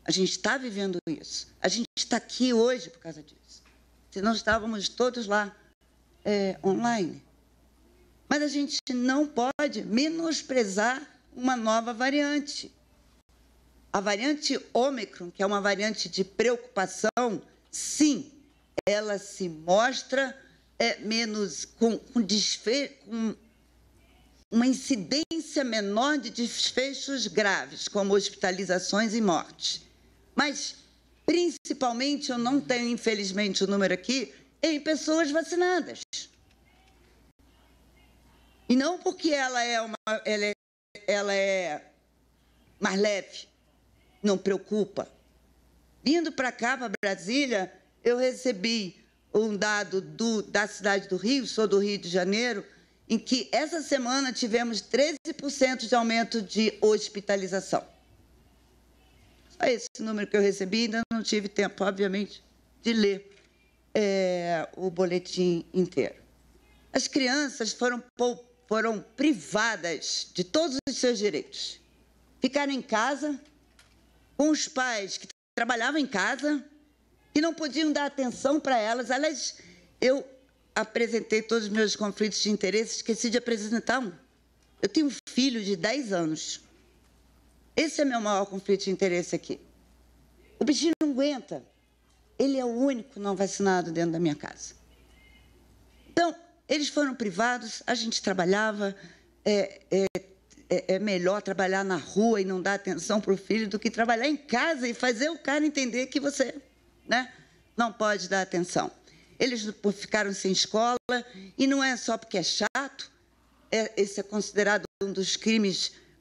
Speaker 4: A gente está vivendo isso. A gente está aqui hoje por causa disso. Senão estávamos todos lá online. Mas a gente não pode menosprezar uma nova variante. A variante Ômicron, que é uma variante de preocupação, sim, ela se mostra menos com uma incidência menor de desfechos graves, como hospitalizações e mortes. Mas, principalmente, eu não tenho, infelizmente, o número aqui, em pessoas vacinadas. E não porque ela é mais leve, não preocupa. Vindo para cá, para Brasília, eu recebi um dado da cidade do Rio, sou do Rio de Janeiro, em que essa semana tivemos 13% de aumento de hospitalização. Só esse número que eu recebi, ainda não tive tempo, obviamente, de ler o boletim inteiro. As crianças foram privadas de todos os seus direitos. Ficaram em casa, com os pais que trabalhavam em casa e não podiam dar atenção para elas. Aliás, eu apresentei todos os meus conflitos de interesse, esqueci de apresentar um. Eu tenho um filho de 10 anos. Esse é meu maior conflito de interesse aqui. O bichinho não aguenta. Ele é o único não vacinado dentro da minha casa. Então, eles foram privados, a gente trabalhava. É melhor trabalhar na rua e não dar atenção para o filho do que trabalhar em casa e fazer o cara entender que você, né, não pode dar atenção. Eles ficaram sem escola, e não é só porque é chato, esse é considerado um dos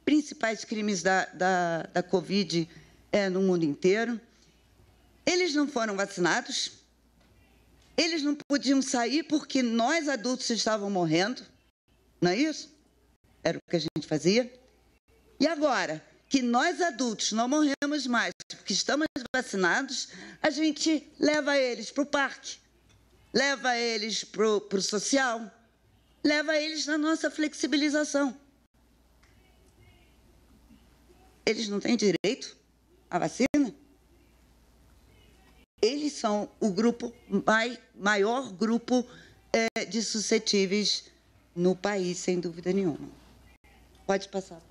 Speaker 4: principais crimes da Covid no mundo inteiro. Eles não foram vacinados, eles não podiam sair porque nós adultos estavam morrendo, não é isso? Era o que a gente fazia. E agora, que nós adultos não morremos mais porque estamos vacinados, a gente leva eles para o parque, leva eles para o social, leva eles na nossa flexibilização. eles não têm direito à vacina? Eles são o maior grupo de suscetíveis no país, sem dúvida nenhuma. Pode passar.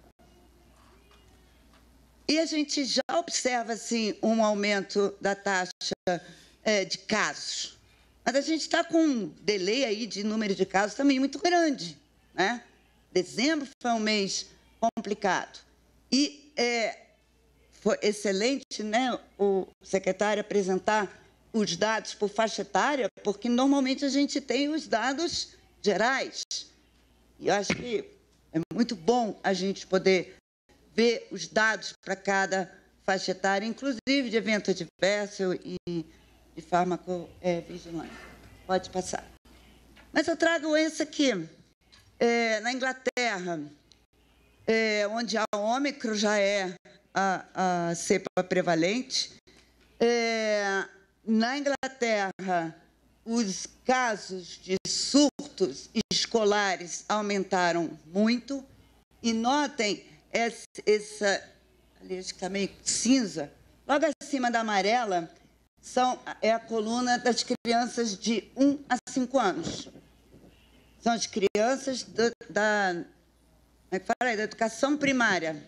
Speaker 4: E a gente já observa, assim, um aumento da taxa de casos. Mas a gente está com um delay aí de número de casos também muito grande, né? Dezembro foi um mês complicado. E foi excelente, né, o secretário apresentar os dados por faixa etária, porque normalmente a gente tem os dados gerais. E eu acho que é muito bom a gente poder ver os dados para cada faixa etária, inclusive de evento adverso e de farmacovigilância. Pode passar. Mas eu trago esse aqui. Na Inglaterra, onde a Ômicron já é a cepa prevalente, na Inglaterra, os casos de surtos escolares aumentaram muito. E notem essa, ali acho que está meio cinza, logo acima da amarela, é a coluna das crianças de 1 a 5 anos. São as crianças da educação primária.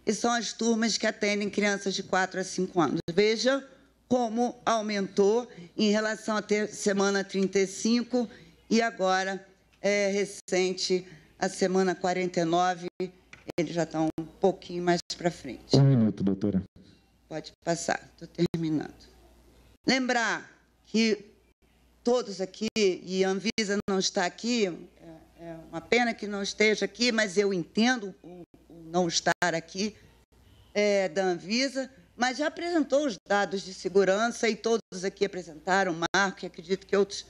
Speaker 4: E são as turmas que atendem crianças de 4 a 5 anos. Veja como aumentou em relação à semana 35 e agora, recente, a semana 49, eles já estão um pouquinho mais para frente.
Speaker 2: 1 minuto, doutora.
Speaker 4: Pode passar, estou terminando. Lembrar que todos aqui, e a Anvisa não está aqui, é uma pena que não esteja aqui, mas eu entendo o não estar aqui da Anvisa, mas já apresentou os dados de segurança e todos aqui apresentaram, Marco, e acredito que outros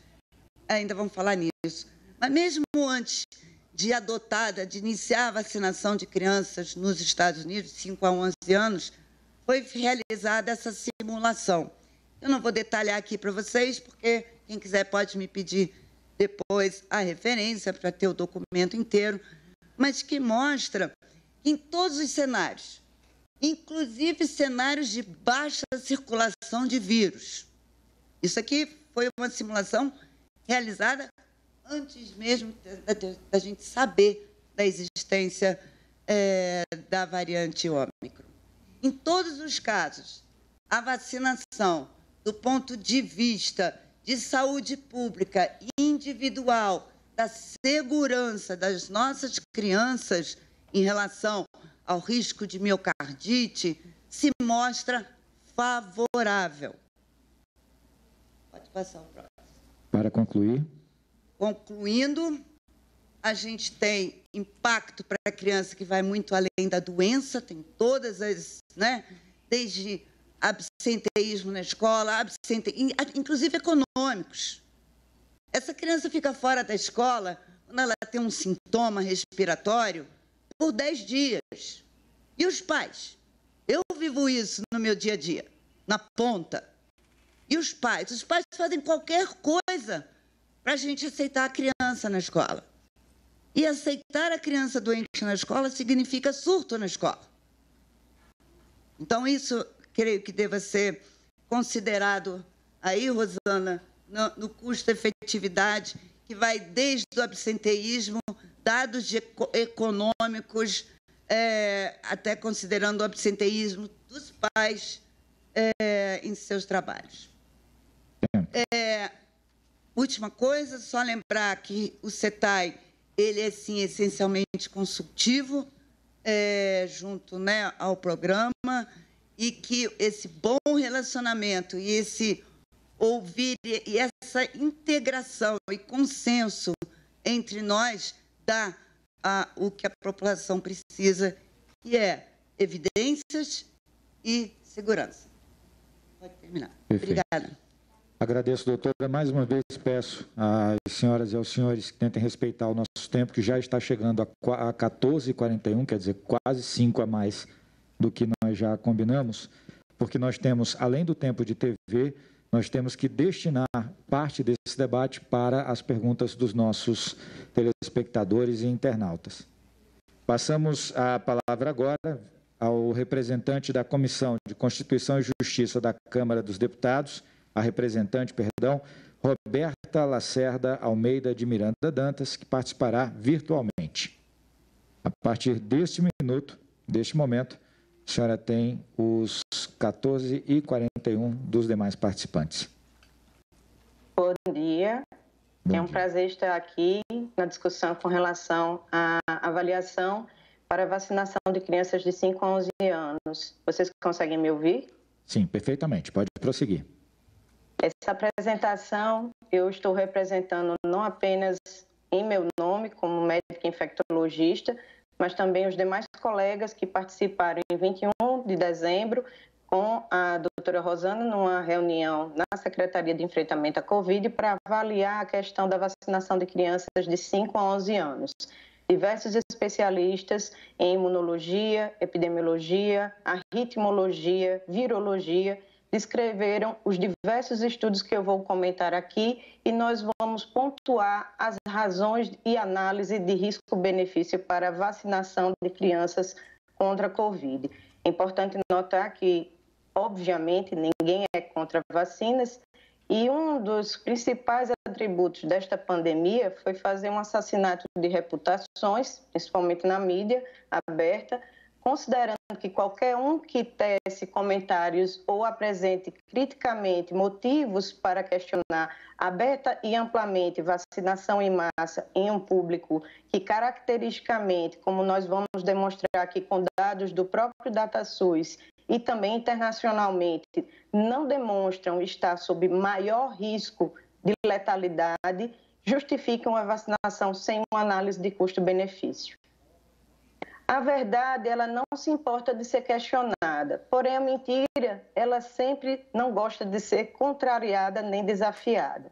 Speaker 4: ainda vão falar nisso. Mas mesmo antes de iniciar a vacinação de crianças nos Estados Unidos, de 5 a 11 anos, foi realizada essa simulação. Eu não vou detalhar aqui para vocês, porque quem quiser pode me pedir depois a referência para ter o documento inteiro, mas que mostra que em todos os cenários, inclusive cenários de baixa circulação de vírus. Isso aqui foi uma simulação realizada antes mesmo da gente saber da existência da variante Ômicron. Em todos os casos, a vacinação, do ponto de vista de saúde pública individual, da segurança das nossas crianças em relação ao risco de miocardite, se mostra favorável. Pode passar o próximo.
Speaker 2: Para concluir.
Speaker 4: Concluindo, a gente tem impacto para a criança que vai muito além da doença, tem todas as, né, desde absenteísmo na escola, inclusive econômicos. Essa criança fica fora da escola quando ela tem um sintoma respiratório por 10 dias. E os pais? Eu vivo isso no meu dia a dia, na ponta. E os pais? Os pais fazem qualquer coisa para a gente aceitar a criança na escola. E aceitar a criança doente na escola significa surto na escola. Então, isso creio que deva ser considerado aí, Rosana, no custo-efetividade, que vai desde o absenteísmo, dados econômicos, até considerando o absenteísmo dos pais em seus trabalhos. Última coisa, só lembrar que o CETAI, ele é, sim, essencialmente consultivo, junto, né, ao programa, e que esse bom relacionamento e esse ouvir e essa integração e consenso entre nós dá o que a população precisa, que é evidências e segurança. Pode terminar.
Speaker 2: Perfeito.
Speaker 4: Obrigada.
Speaker 2: Agradeço, doutora. Mais uma vez peço às senhoras e aos senhores que tentem respeitar o nosso tempo, que já está chegando a 14h41, quer dizer, quase 5 a mais do que nós já combinamos, porque nós temos, além do tempo de TV, nós temos que destinar parte desse debate para as perguntas dos nossos telespectadores e internautas. Passamos a palavra agora ao representante da Comissão de Constituição e Justiça da Câmara dos Deputados, a representante, perdão, Roberta Lacerda Almeida de Miranda Dantas, que participará virtualmente. A partir deste momento, a senhora tem os 14h41 dos demais participantes.
Speaker 5: Bom dia. É um prazer estar aqui na discussão com relação à avaliação para a vacinação de crianças de 5 a 11 anos. Vocês conseguem me ouvir?
Speaker 2: Sim, perfeitamente. Pode prosseguir.
Speaker 5: Essa apresentação eu estou representando não apenas em meu nome, como médica infectologista, mas também os demais colegas que participaram em 21 de dezembro com a doutora Rosana numa reunião na Secretaria de Enfrentamento à Covid para avaliar a questão da vacinação de crianças de 5 a 11 anos. Diversos especialistas em imunologia, epidemiologia, arritmologia, virologia, descreveram os diversos estudos que eu vou comentar aqui e nós vamos pontuar as razões e análise de risco-benefício para a vacinação de crianças contra a Covid. É importante notar que, obviamente, ninguém é contra vacinas e um dos principais atributos desta pandemia foi fazer um assassinato de reputações, principalmente na mídia aberta, considerando que qualquer um que tece comentários ou apresente criticamente motivos para questionar aberta e amplamente vacinação em massa em um público que caracteristicamente, como nós vamos demonstrar aqui com dados do próprio DataSUS e também internacionalmente, não demonstram estar sob maior risco de letalidade, justificam a vacinação sem uma análise de custo-benefício. A verdade, ela não se importa de ser questionada, porém a mentira, ela sempre não gosta de ser contrariada nem desafiada.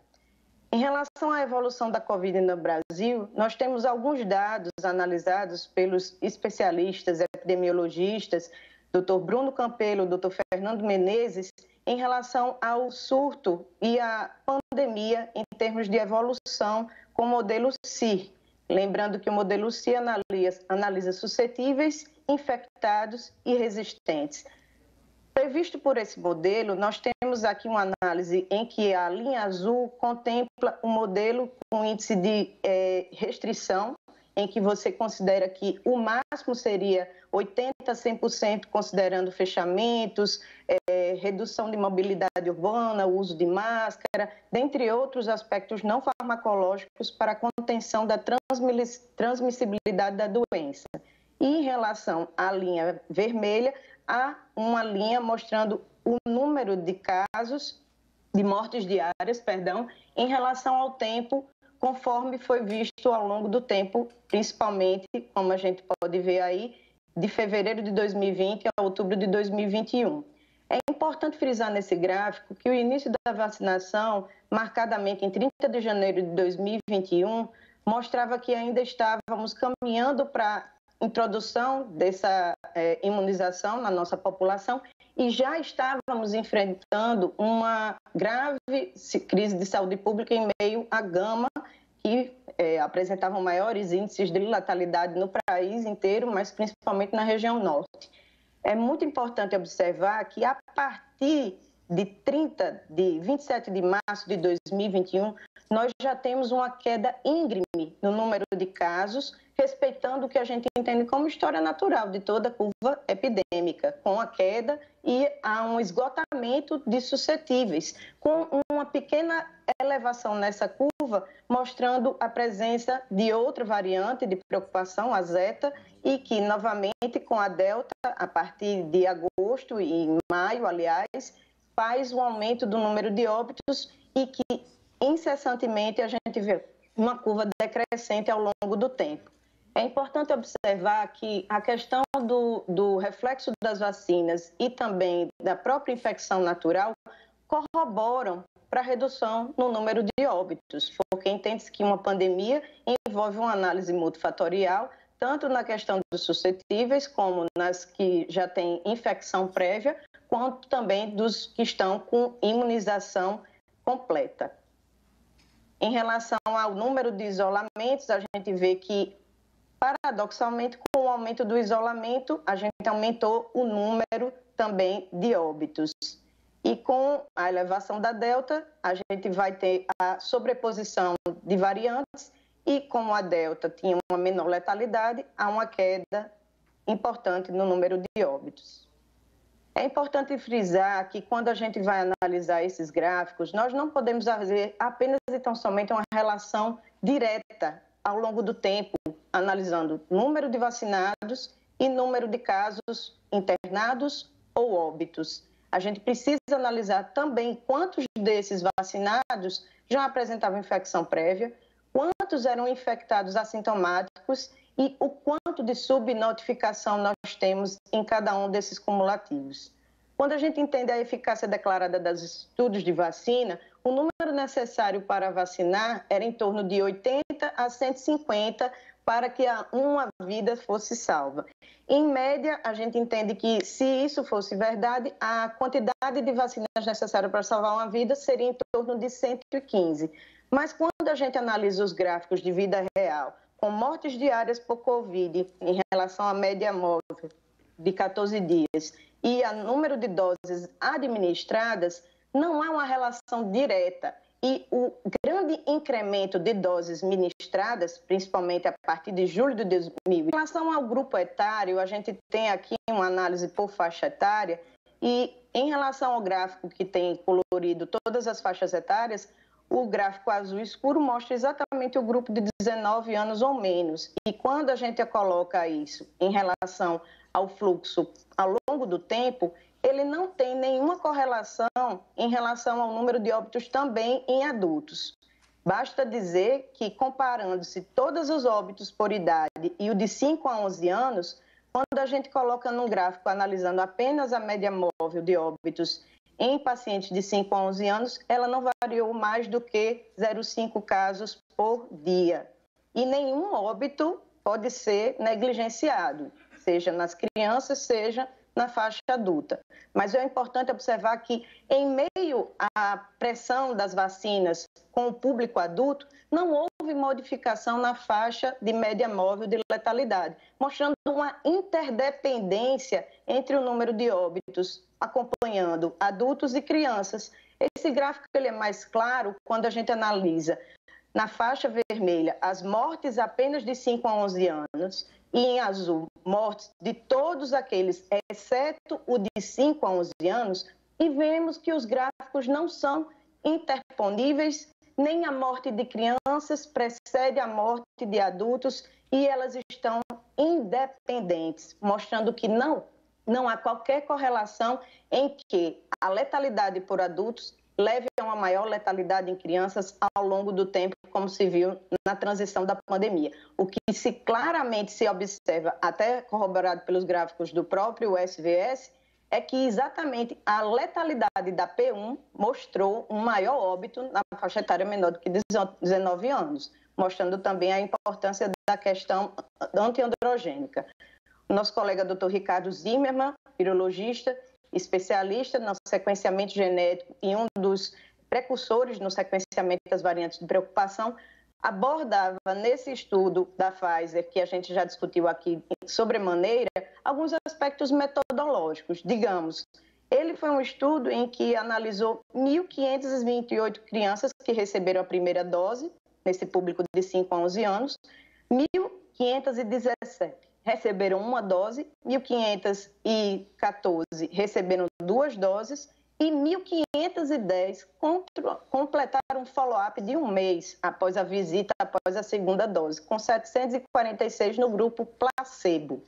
Speaker 5: Em relação à evolução da Covid no Brasil, nós temos alguns dados analisados pelos especialistas, epidemiologistas, Dr. Bruno Campelo, Dr. Fernando Menezes, em relação ao surto e à pandemia em termos de evolução com o modelo CIR. Lembrando que o modelo CIR analisa suscetíveis, infectados e resistentes. Previsto por esse modelo, nós temos aqui uma análise em que a linha azul contempla um modelo com índice de restrição, em que você considera que o máximo seria 80% a 100%, considerando fechamentos, redução de mobilidade urbana, uso de máscara, dentre outros aspectos não farmacológicos para a contenção da transmissibilidade da doença. E em relação à linha vermelha, há uma linha mostrando o número de casos, de mortes diárias, em relação ao tempo, conforme foi visto ao longo do tempo, principalmente, como a gente pode ver aí, de fevereiro de 2020 a outubro de 2021. É importante frisar nesse gráfico que o início da vacinação, marcadamente em 30 de janeiro de 2021, mostrava que ainda estávamos caminhando para a introdução dessa imunização na nossa população e já estávamos enfrentando uma grave crise de saúde pública em meio à gama, que apresentavam maiores índices de letalidade no país inteiro, mas principalmente na região norte. É muito importante observar que a partir de 27 de março de 2021, nós já temos uma queda íngreme no número de casos, respeitando o que a gente entende como história natural de toda a curva epidêmica, com a queda e há um esgotamento de suscetíveis, com uma pequena elevação nessa curva, mostrando a presença de outra variante de preocupação, a Zeta, e que, novamente, com a Delta, a partir de agosto e maio, aliás, faz um aumento do número de óbitos e que, incessantemente, a gente vê uma curva decrescente ao longo do tempo. É importante observar que a questão do reflexo das vacinas e também da própria infecção natural corroboram para a redução no número de óbitos, porque entende-se que uma pandemia envolve uma análise multifatorial, tanto na questão dos suscetíveis, como nas que já têm infecção prévia, quanto também dos que estão com imunização completa. Em relação ao número de isolamentos, a gente vê que Paradoxalmente, com o aumento do isolamento, a gente aumentou o número também de óbitos. E com a elevação da Delta, a gente vai ter a sobreposição de variantes e, como a Delta tinha uma menor letalidade, há uma queda importante no número de óbitos. É importante frisar que, quando a gente vai analisar esses gráficos, nós não podemos fazer apenas e tão somente uma relação direta ao longo do tempo, analisando número de vacinados e número de casos internados ou óbitos. A gente precisa analisar também quantos desses vacinados já apresentavam infecção prévia, quantos eram infectados assintomáticos e o quanto de subnotificação nós temos em cada um desses cumulativos. Quando a gente entende a eficácia declarada dos estudos de vacina, o número necessário para vacinar era em torno de 80 a 150 para que uma vida fosse salva. Em média, a gente entende que, se isso fosse verdade, a quantidade de vacinas necessárias para salvar uma vida seria em torno de 115. Mas quando a gente analisa os gráficos de vida real, com mortes diárias por Covid em relação à média móvel de 14 dias e a número de doses administradas, não há uma relação direta. E o grande incremento de doses ministradas, principalmente a partir de julho de 2000, em relação ao grupo etário, a gente tem aqui uma análise por faixa etária e, em relação ao gráfico que tem colorido todas as faixas etárias, o gráfico azul escuro mostra exatamente o grupo de 19 anos ou menos. E quando a gente coloca isso em relação ao fluxo ao longo do tempo, ele não tem nenhuma correlação em relação ao número de óbitos também em adultos. Basta dizer que, comparando-se todos os óbitos por idade e o de 5 a 11 anos, quando a gente coloca num gráfico analisando apenas a média móvel de óbitos em pacientes de 5 a 11 anos, ela não variou mais do que 0,5 casos por dia. E nenhum óbito pode ser negligenciado, seja nas crianças, seja na faixa adulta. Mas é importante observar que, em meio à pressão das vacinas com o público adulto, não houve modificação na faixa de média móvel de letalidade, mostrando uma interdependência entre o número de óbitos acompanhando adultos e crianças. Esse gráfico ele é mais claro quando a gente analisa na faixa vermelha as mortes apenas de 5 a 11 anos e em azul mortes de todos aqueles, exceto o de 5 a 11 anos, e vemos que os gráficos não são interponíveis, nem a morte de crianças precede a morte de adultos e elas estão independentes, mostrando que não há qualquer correlação em que a letalidade por adultos leve a uma maior letalidade em crianças ao longo do tempo, como se viu na transição da pandemia. O que claramente se observa, até corroborado pelos gráficos do próprio SVS, é que exatamente a letalidade da P1 mostrou um maior óbito na faixa etária menor do que 19 anos, mostrando também a importância da questão antiandrogênica. O nosso colega Dr. Ricardo Zimmermann, virologista, especialista no sequenciamento genético e um dos precursores no sequenciamento das variantes de preocupação, abordava nesse estudo da Pfizer, que a gente já discutiu aqui sobremaneira, alguns aspectos metodológicos. Digamos, ele foi um estudo em que analisou 1.528 crianças que receberam a primeira dose, nesse público de 5 a 11 anos, 1.517 receberam uma dose, 1.514 receberam 2 doses e 1.510 completaram um follow-up de 1 mês após a visita, após a segunda dose, com 746 no grupo placebo.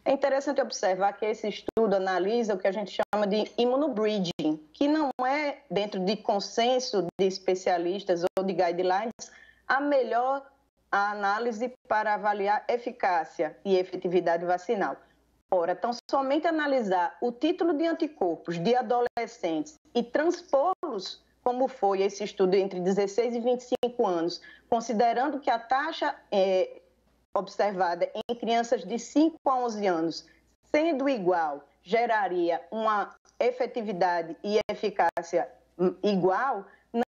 Speaker 5: É interessante observar que esse estudo analisa o que a gente chama de immunobridging, que não é, dentro de consenso de especialistas ou de guidelines, a melhor análise para avaliar eficácia e efetividade vacinal. Ora, tão somente analisar o título de anticorpos de adolescentes e transpô-los, como foi esse estudo entre 16 e 25 anos, considerando que a taxa observada em crianças de 5 a 11 anos, sendo igual, geraria uma efetividade e eficácia igual,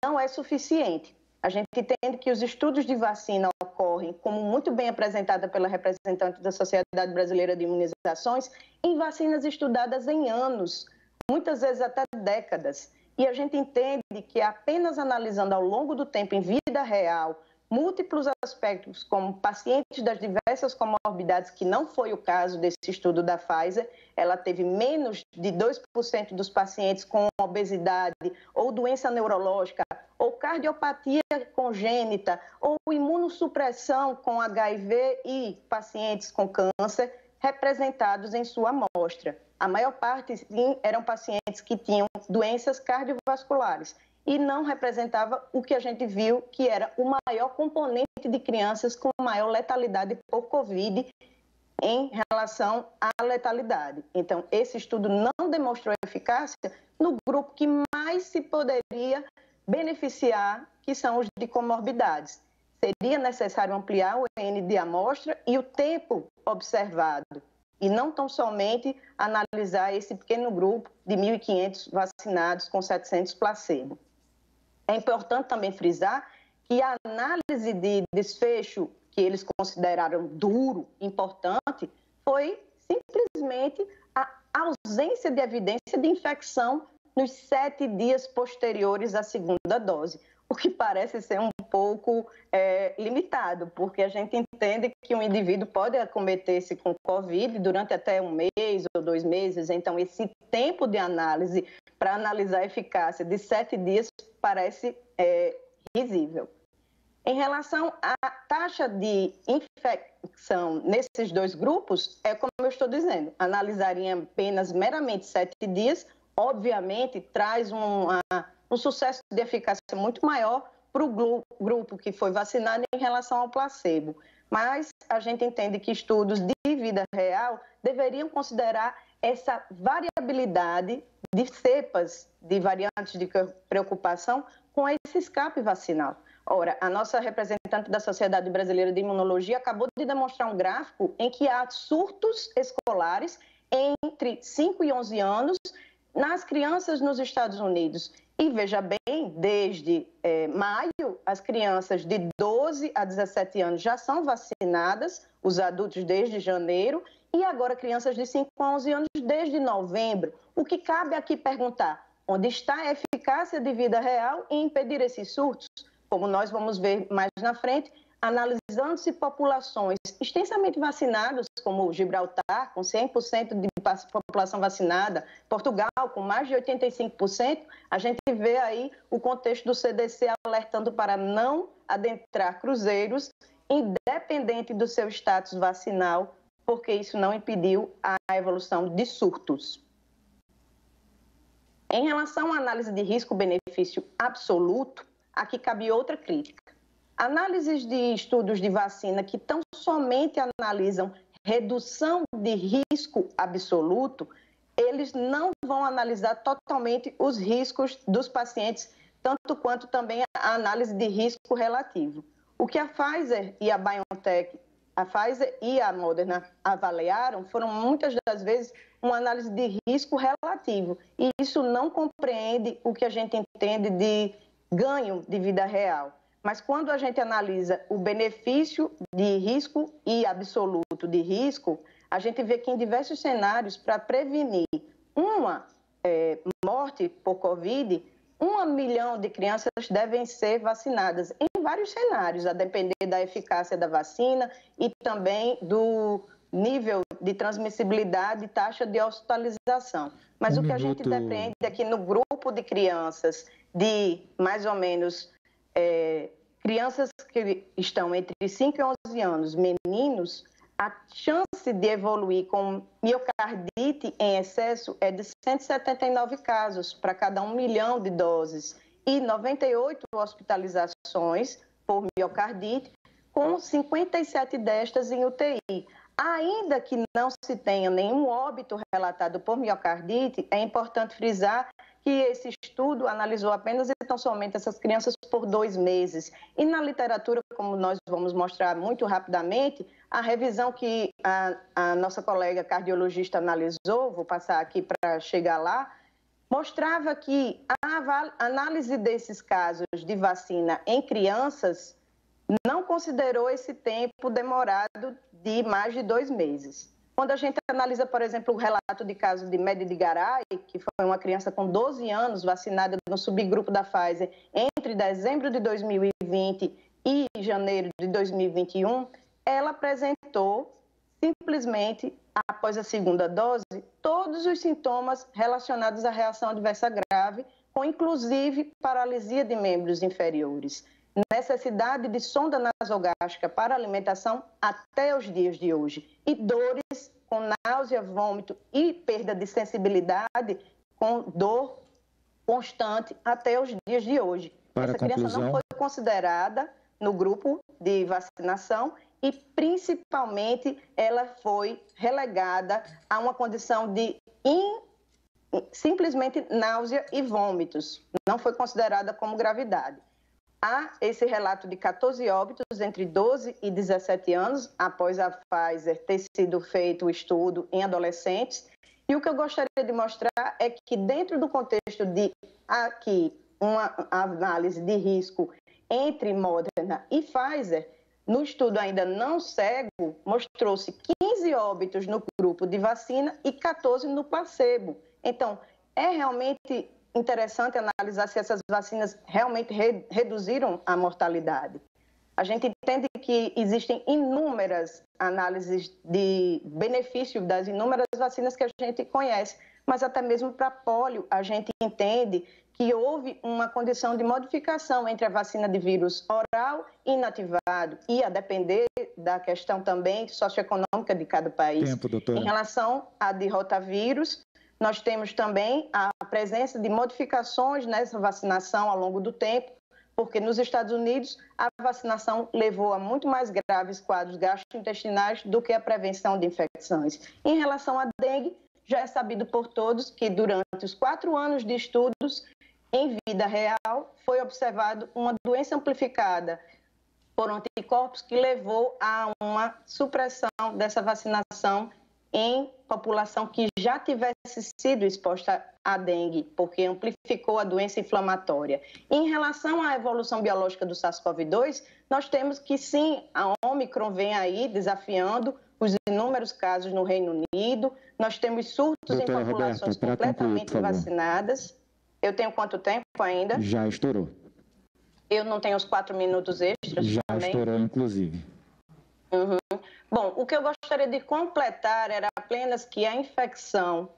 Speaker 5: não é suficiente. A gente entende que os estudos de vacina ocorrem, como muito bem apresentada pela representante da Sociedade Brasileira de Imunizações, em vacinas estudadas em anos, muitas vezes até décadas. E a gente entende que apenas analisando ao longo do tempo, em vida real, múltiplos aspectos, como pacientes das diversas comorbidades, que não foi o caso desse estudo da Pfizer, ela teve menos de 2% dos pacientes com obesidade ou doença neurológica, ou cardiopatia congênita, ou imunossupressão com HIV e pacientes com câncer, representados em sua amostra. A maior parte, sim, eram pacientes que tinham doenças cardiovasculares e não representava o que a gente viu que era o maior componente de crianças com maior letalidade por Covid em relação à letalidade. Então, esse estudo não demonstrou eficácia no grupo que mais se poderia beneficiar, que são os de comorbidades. Seria necessário ampliar o N de amostra e o tempo observado, e não tão somente analisar esse pequeno grupo de 1.500 vacinados com 700 placebo. É importante também frisar que a análise de desfecho que eles consideraram duro, importante, foi simplesmente a ausência de evidência de infecção nos 7 dias posteriores à segunda dose, o que parece ser um pouco limitado, porque a gente entende que um indivíduo pode acometer-se com Covid durante até 1 mês ou 2 meses, então esse tempo de análise para analisar a eficácia de 7 dias parece risível. Em relação à taxa de infecção nesses 2 grupos, é como eu estou dizendo, analisaria apenas meramente 7 dias, obviamente traz um sucesso de eficácia muito maior para o grupo que foi vacinado em relação ao placebo. Mas a gente entende que estudos de vida real deveriam considerar essa variabilidade de cepas de variantes de preocupação com esse escape vacinal. Ora, a nossa representante da Sociedade Brasileira de Imunologia acabou de demonstrar um gráfico em que há surtos escolares entre 5 e 11 anos nas crianças nos Estados Unidos. E veja bem, desde maio, as crianças de 12 a 17 anos já são vacinadas, os adultos desde janeiro, e agora crianças de 5 a 11 anos desde novembro. O que cabe aqui perguntar, onde está a eficácia de vida real em impedir esses surtos? Como nós vamos ver mais na frente, analisando-se populações extensamente vacinadas, como Gibraltar, com 100% de população vacinada, Portugal, com mais de 85%, a gente vê aí o contexto do CDC alertando para não adentrar cruzeiros, independente do seu status vacinal, porque isso não impediu a evolução de surtos. Em relação à análise de risco-benefício absoluto, aqui cabe outra crítica. Análises de estudos de vacina que tão somente analisam redução de risco absoluto, eles não vão analisar totalmente os riscos dos pacientes, tanto quanto também a análise de risco relativo. O que a Pfizer e a BioNTech, a Pfizer e a Moderna avaliaram foram muitas das vezes uma análise de risco relativo, e isso não compreende o que a gente entende de ganho de vida real. Mas quando a gente analisa o benefício de risco e absoluto de risco, a gente vê que em diversos cenários, para prevenir uma morte por Covid, 1 milhão de crianças devem ser vacinadas em vários cenários, a depender da eficácia da vacina e também do nível de transmissibilidade e taxa de hospitalização. Mas o que a gente depende é que no grupo de crianças de mais ou menos crianças que estão entre 5 e 11 anos, meninos, a chance de evoluir com miocardite em excesso é de 179 casos para cada 1 milhão de doses e 98 hospitalizações por miocardite, com 57 destas em UTI. Ainda que não se tenha nenhum óbito relatado por miocardite, é importante frisar que esse estudo analisou apenas e tão somente essas crianças por 2 meses. E na literatura, como nós vamos mostrar muito rapidamente, a revisão que a nossa colega cardiologista analisou, vou passar aqui para chegar lá, mostrava que a análise desses casos de vacina em crianças não considerou esse tempo demorado de mais de 2 meses. Quando a gente analisa, por exemplo, o relato de caso de Medi de Garay, que foi uma criança com 12 anos vacinada no subgrupo da Pfizer entre dezembro de 2020 e janeiro de 2021, ela apresentou simplesmente, após a segunda dose, todos os sintomas relacionados à reação adversa grave, com inclusive paralisia de membros inferiores, necessidade de sonda nasogástrica para alimentação até os dias de hoje, e dores com náusea, vômito e perda de sensibilidade, com dor constante até os dias de hoje. Essa criança não foi considerada no grupo de vacinação e, principalmente, ela foi relegada a uma condição de simplesmente náusea e vômitos. Não foi considerada como gravidade. Há esse relato de 14 óbitos entre 12 e 17 anos, após a Pfizer ter sido feito o estudo em adolescentes. E o que eu gostaria de mostrar é que, dentro do contexto de aqui uma análise de risco entre Moderna e Pfizer, no estudo ainda não cego, mostrou-se 15 óbitos no grupo de vacina e 14 no placebo. Então, é realmente interessante analisar se essas vacinas realmente reduziram a mortalidade. A gente entende que existem inúmeras análises de benefício das inúmeras vacinas que a gente conhece, mas até mesmo para pólio a gente entende que houve uma condição de modificação entre a vacina de vírus oral e inativado, e a depender da questão também socioeconômica de cada país.
Speaker 2: Tempo, doutora.
Speaker 5: Em relação à de rotavírus, nós temos também a presença de modificações nessa vacinação ao longo do tempo, porque nos Estados Unidos a vacinação levou a muito mais graves quadros gastrointestinais do que a prevenção de infecções. Em relação à dengue, já é sabido por todos que durante os 4 anos de estudos em vida real foi observado uma doença amplificada por anticorpos que levou a uma supressão dessa vacinação em população que já tivesse sido exposta à dengue, porque amplificou a doença inflamatória. Em relação à evolução biológica do SARS-CoV-2, nós temos que sim, a Ômicron vem aí desafiando os inúmeros casos no Reino Unido, nós temos surtos em populações completamente vacinadas. Eu tenho quanto tempo ainda?
Speaker 2: Já estourou.
Speaker 5: Eu não tenho os 4 minutos extras
Speaker 2: já
Speaker 5: também?
Speaker 2: Já estourou, inclusive.
Speaker 5: Uhum. Bom, o que eu gostaria de completar era apenas que a infecção,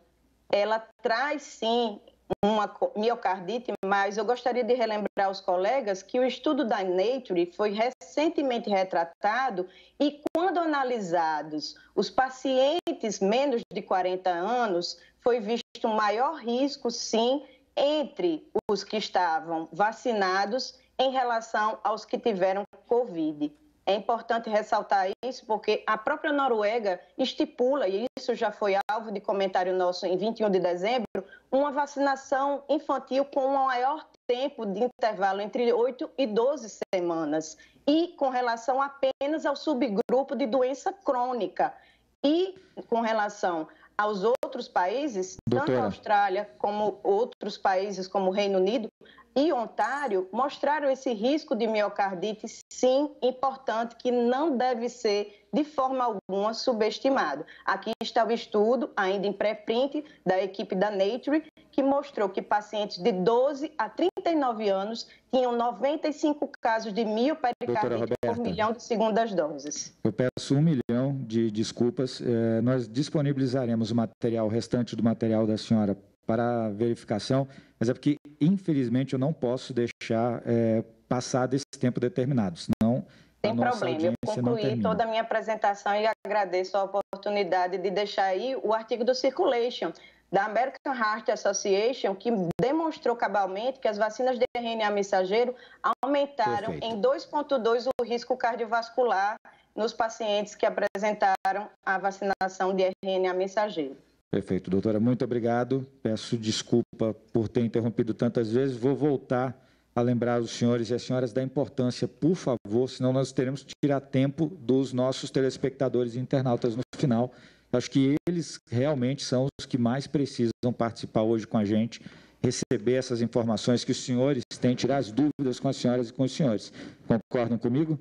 Speaker 5: ela traz sim uma miocardite, mas eu gostaria de relembrar aos colegas que o estudo da Nature foi recentemente retratado e quando analisados os pacientes menos de 40 anos, foi visto um maior risco, sim, entre os que estavam vacinados em relação aos que tiveram Covid. É importante ressaltar isso porque a própria Noruega estipula, e isso já foi alvo de comentário nosso em 21 de dezembro, uma vacinação infantil com um maior tempo de intervalo entre 8 e 12 semanas e com relação apenas ao subgrupo de doença crônica. E com relação aos outros países, tanto a Austrália como outros países como o Reino Unido e Ontário, mostraram esse risco de miocardite, sim, importante, que não deve ser, de forma alguma, subestimado. Aqui está o estudo, ainda em pré-print, da equipe da Nature, que mostrou que pacientes de 12 a 39 anos tinham 95 casos de miopericardite por milhão de segundas doses.
Speaker 2: Eu peço 1 milhão de desculpas. Nós disponibilizaremos o restante do material da senhora para verificação, mas é porque, infelizmente, eu não posso deixar passar desse tempo determinado, senão
Speaker 5: a nossa audiência não termina. Eu concluí toda a minha apresentação e agradeço a oportunidade de deixar aí o artigo do Circulation, da American Heart Association, que demonstrou cabalmente que as vacinas de RNA mensageiro aumentaram em 2,2 o risco cardiovascular nos pacientes que apresentaram a vacinação de RNA mensageiro.
Speaker 2: Perfeito, doutora. Muito obrigado. Peço desculpa por ter interrompido tantas vezes. Vou voltar a lembrar os senhores e as senhoras da importância, por favor, senão nós teremos que tirar tempo dos nossos telespectadores e internautas no final. Acho que eles realmente são os que mais precisam participar hoje com a gente receber essas informações que os senhores têm, tirar as dúvidas com as senhoras e com os senhores. Concordam comigo?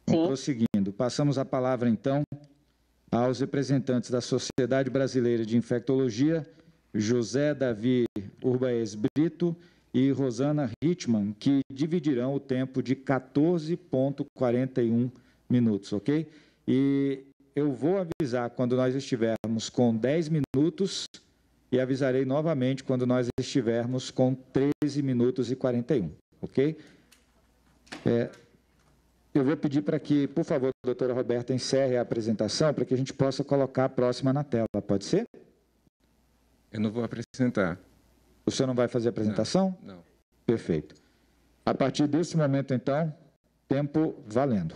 Speaker 5: Sim.
Speaker 2: Prosseguindo, passamos a palavra, então, aos representantes da Sociedade Brasileira de Infectologia, José Davi Urbaez Brito e Rosana Hitman, que dividirão o tempo de 14,41 minutos, ok? E eu vou avisar quando nós estivermos com 10 minutos e avisarei novamente quando nós estivermos com 13 minutos e 41, ok? Eu vou pedir para que, por favor, a doutora Roberta encerre a apresentação para que a gente possa colocar a próxima na tela, pode ser?
Speaker 6: Eu não vou apresentar.
Speaker 2: O senhor não vai fazer a apresentação?
Speaker 6: Não.
Speaker 2: Perfeito. A partir desse momento, então, tempo valendo.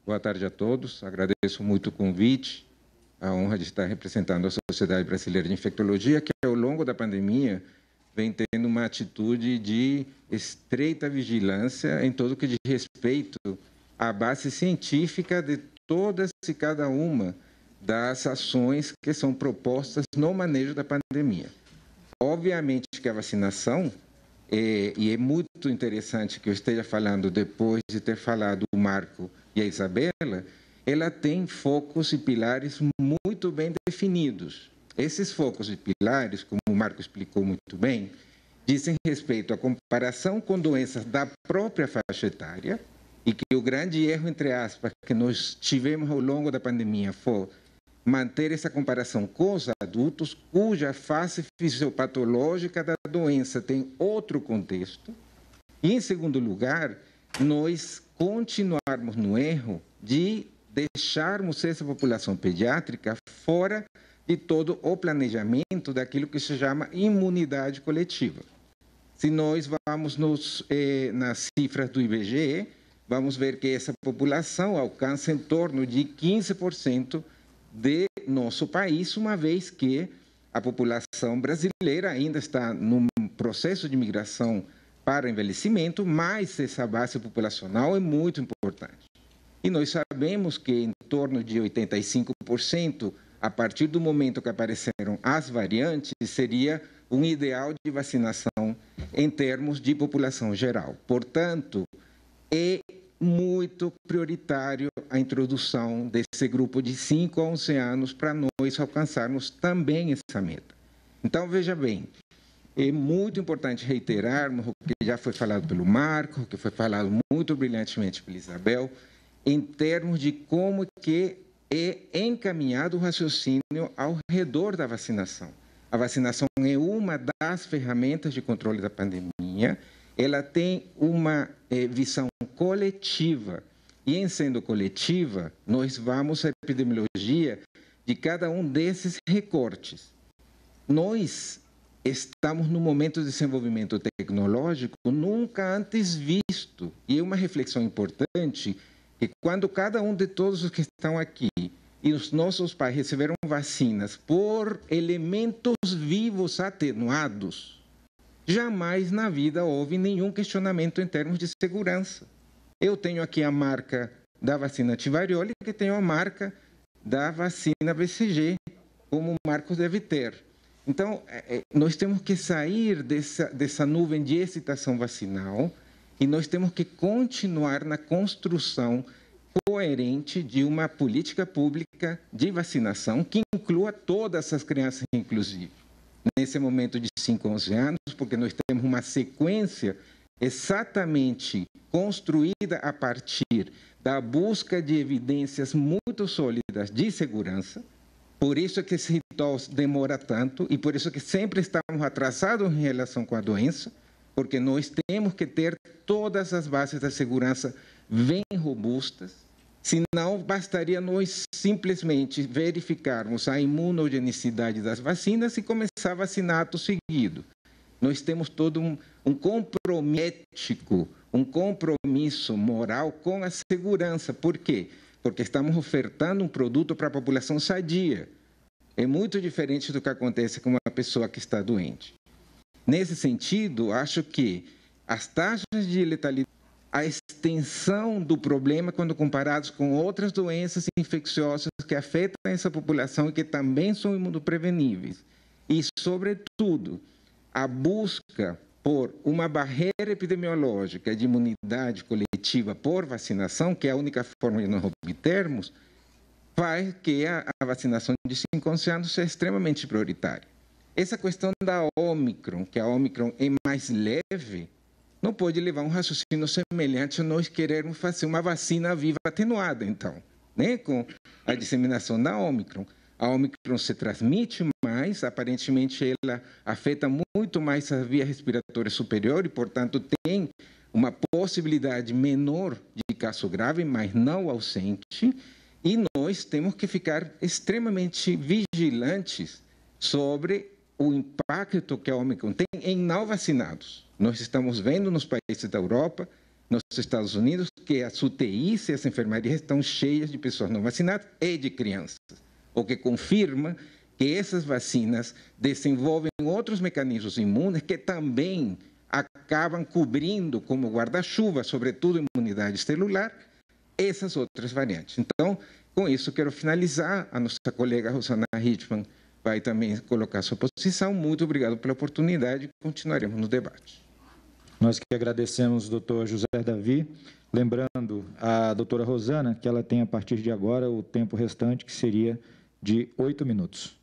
Speaker 6: Boa tarde a todos. Agradeço muito o convite, a honra de estar representando a Sociedade Brasileira de Infectologia, que ao longo da pandemia vem tendo uma atitude de estreita vigilância em tudo que diz respeito à base científica de todas e cada uma das ações que são propostas no manejo da pandemia. Obviamente que a vacinação, e é muito interessante que eu esteja falando depois de ter falado o Marco e a Isabela, ela tem focos e pilares muito bem definidos. Esses focos e pilares, como o Marco explicou muito bem, dizem respeito à comparação com doenças da própria faixa etária, e que o grande erro, entre aspas, que nós tivemos ao longo da pandemia foi manter essa comparação com os adultos, cuja face fisiopatológica da doença tem outro contexto. E, em segundo lugar, nós continuarmos no erro de deixarmos essa população pediátrica fora de todo o planejamento daquilo que se chama imunidade coletiva. Se nós vamos nas cifras do IBGE, vamos ver que essa população alcança em torno de 15% de nosso país, uma vez que a população brasileira ainda está num processo de migração para o envelhecimento, mas essa base populacional é muito importante. E nós sabemos que em torno de 85%, a partir do momento que apareceram as variantes, seria um ideal de vacinação em termos de população geral. Portanto, é muito prioritário a introdução desse grupo de 5 a 11 anos para nós alcançarmos também essa meta. Então, veja bem, é muito importante reiterarmos o que já foi falado pelo Marco, o que foi falado muito brilhantemente pela Isabel, em termos de como que é encaminhado o raciocínio ao redor da vacinação. A vacinação é uma das ferramentas de controle da pandemia. Ela tem uma visão coletiva, e em sendo coletiva, nós vamos à epidemiologia de cada um desses recortes. Nós estamos num momento de desenvolvimento tecnológico nunca antes visto, e é uma reflexão importante que quando cada um de todos os que estão aqui e os nossos pais receberam vacinas por elementos vivos atenuados, jamais na vida houve nenhum questionamento em termos de segurança. Eu tenho aqui a marca da vacina antivariole, que tenho a marca da vacina BCG, como o Marcos deve ter. Então, nós temos que sair dessa nuvem de excitação vacinal e nós temos que continuar na construção coerente de uma política pública de vacinação que inclua todas as crianças, inclusive. Nesse momento de 5 a 11 anos, porque nós temos uma sequência exatamente construída a partir da busca de evidências muito sólidas de segurança. Por isso que esse ritual demora tanto e por isso que sempre estamos atrasados em relação com a doença, porque nós temos que ter todas as bases da segurança bem robustas, senão bastaria nós simplesmente verificarmos a imunogenicidade das vacinas e começar a vacinar ato seguido. Nós temos todo um compromisso ético, um compromisso moral com a segurança. Por quê? Porque estamos ofertando um produto para a população sadia. É muito diferente do que acontece com uma pessoa que está doente. Nesse sentido, acho que as taxas de letalidade, a extensão do problema quando comparados com outras doenças infecciosas que afetam essa população e que também são imunopreveníveis. E, sobretudo, a busca por uma barreira epidemiológica de imunidade coletiva por vacinação, que é a única forma de nós obtermos, faz que a vacinação de 5 a 11 anos seja extremamente prioritária. Essa questão da Ômicron, que a Ômicron é mais leve, não pode levar um raciocínio semelhante a nós querermos fazer uma vacina viva atenuada, então, né? Com a disseminação da Ômicron. A Ômicron se transmite mais, aparentemente ela afeta muito mais a via respiratória superior e, portanto, tem uma possibilidade menor de caso grave, mas não ausente. E nós temos que ficar extremamente vigilantes sobre o impacto que a Ômicron tem em não vacinados. Nós estamos vendo nos países da Europa, nos Estados Unidos, que as UTIs e as enfermarias estão cheias de pessoas não vacinadas e de crianças, o que confirma que essas vacinas desenvolvem outros mecanismos imunes que também acabam cobrindo como guarda-chuva, sobretudo imunidade celular, essas outras variantes. Então, com isso, quero finalizar. A nossa colega Rosana Hickman vai também colocar sua posição. Muito obrigado pela oportunidade e continuaremos no debate.
Speaker 2: Nós que agradecemos, doutor José Davi. Lembrando a doutora Rosana que ela tem, a partir de agora, o tempo restante, que seria de 8 minutos.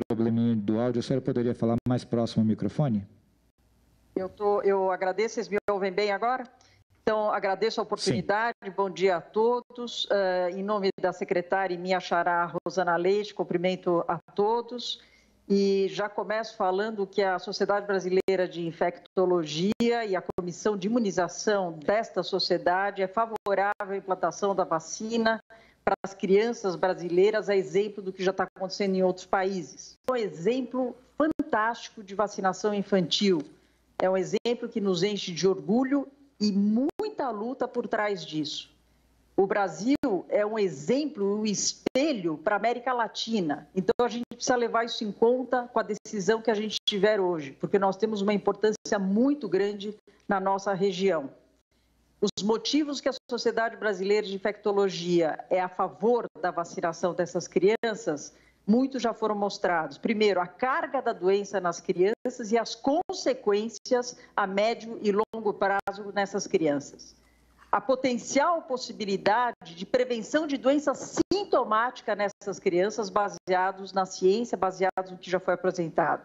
Speaker 2: Probleminha do áudio, a senhora poderia falar mais próximo ao microfone?
Speaker 7: Eu agradeço, vocês me ouvem bem agora? Então, agradeço a oportunidade, sim. Bom dia a todos. Em nome da secretária e minha xará Rosana Leite, cumprimento a todos. E já começo falando que a Sociedade Brasileira de Infectologia e a Comissão de Imunização desta sociedade é favorável à implantação da vacina para as crianças brasileiras, a exemplo do que já está acontecendo em outros países. É um exemplo fantástico de vacinação infantil. É um exemplo que nos enche de orgulho e muita luta por trás disso. O Brasil é um exemplo, um espelho para a América Latina. Então, a gente precisa levar isso em conta com a decisão que a gente tiver hoje, porque nós temos uma importância muito grande na nossa região. Os motivos que a Sociedade Brasileira de Infectologia é a favor da vacinação dessas crianças, muitos já foram mostrados. Primeiro, a carga da doença nas crianças e as consequências a médio e longo prazo nessas crianças. A potencial possibilidade de prevenção de doença sintomática nessas crianças, baseados na ciência, baseados no que já foi apresentado.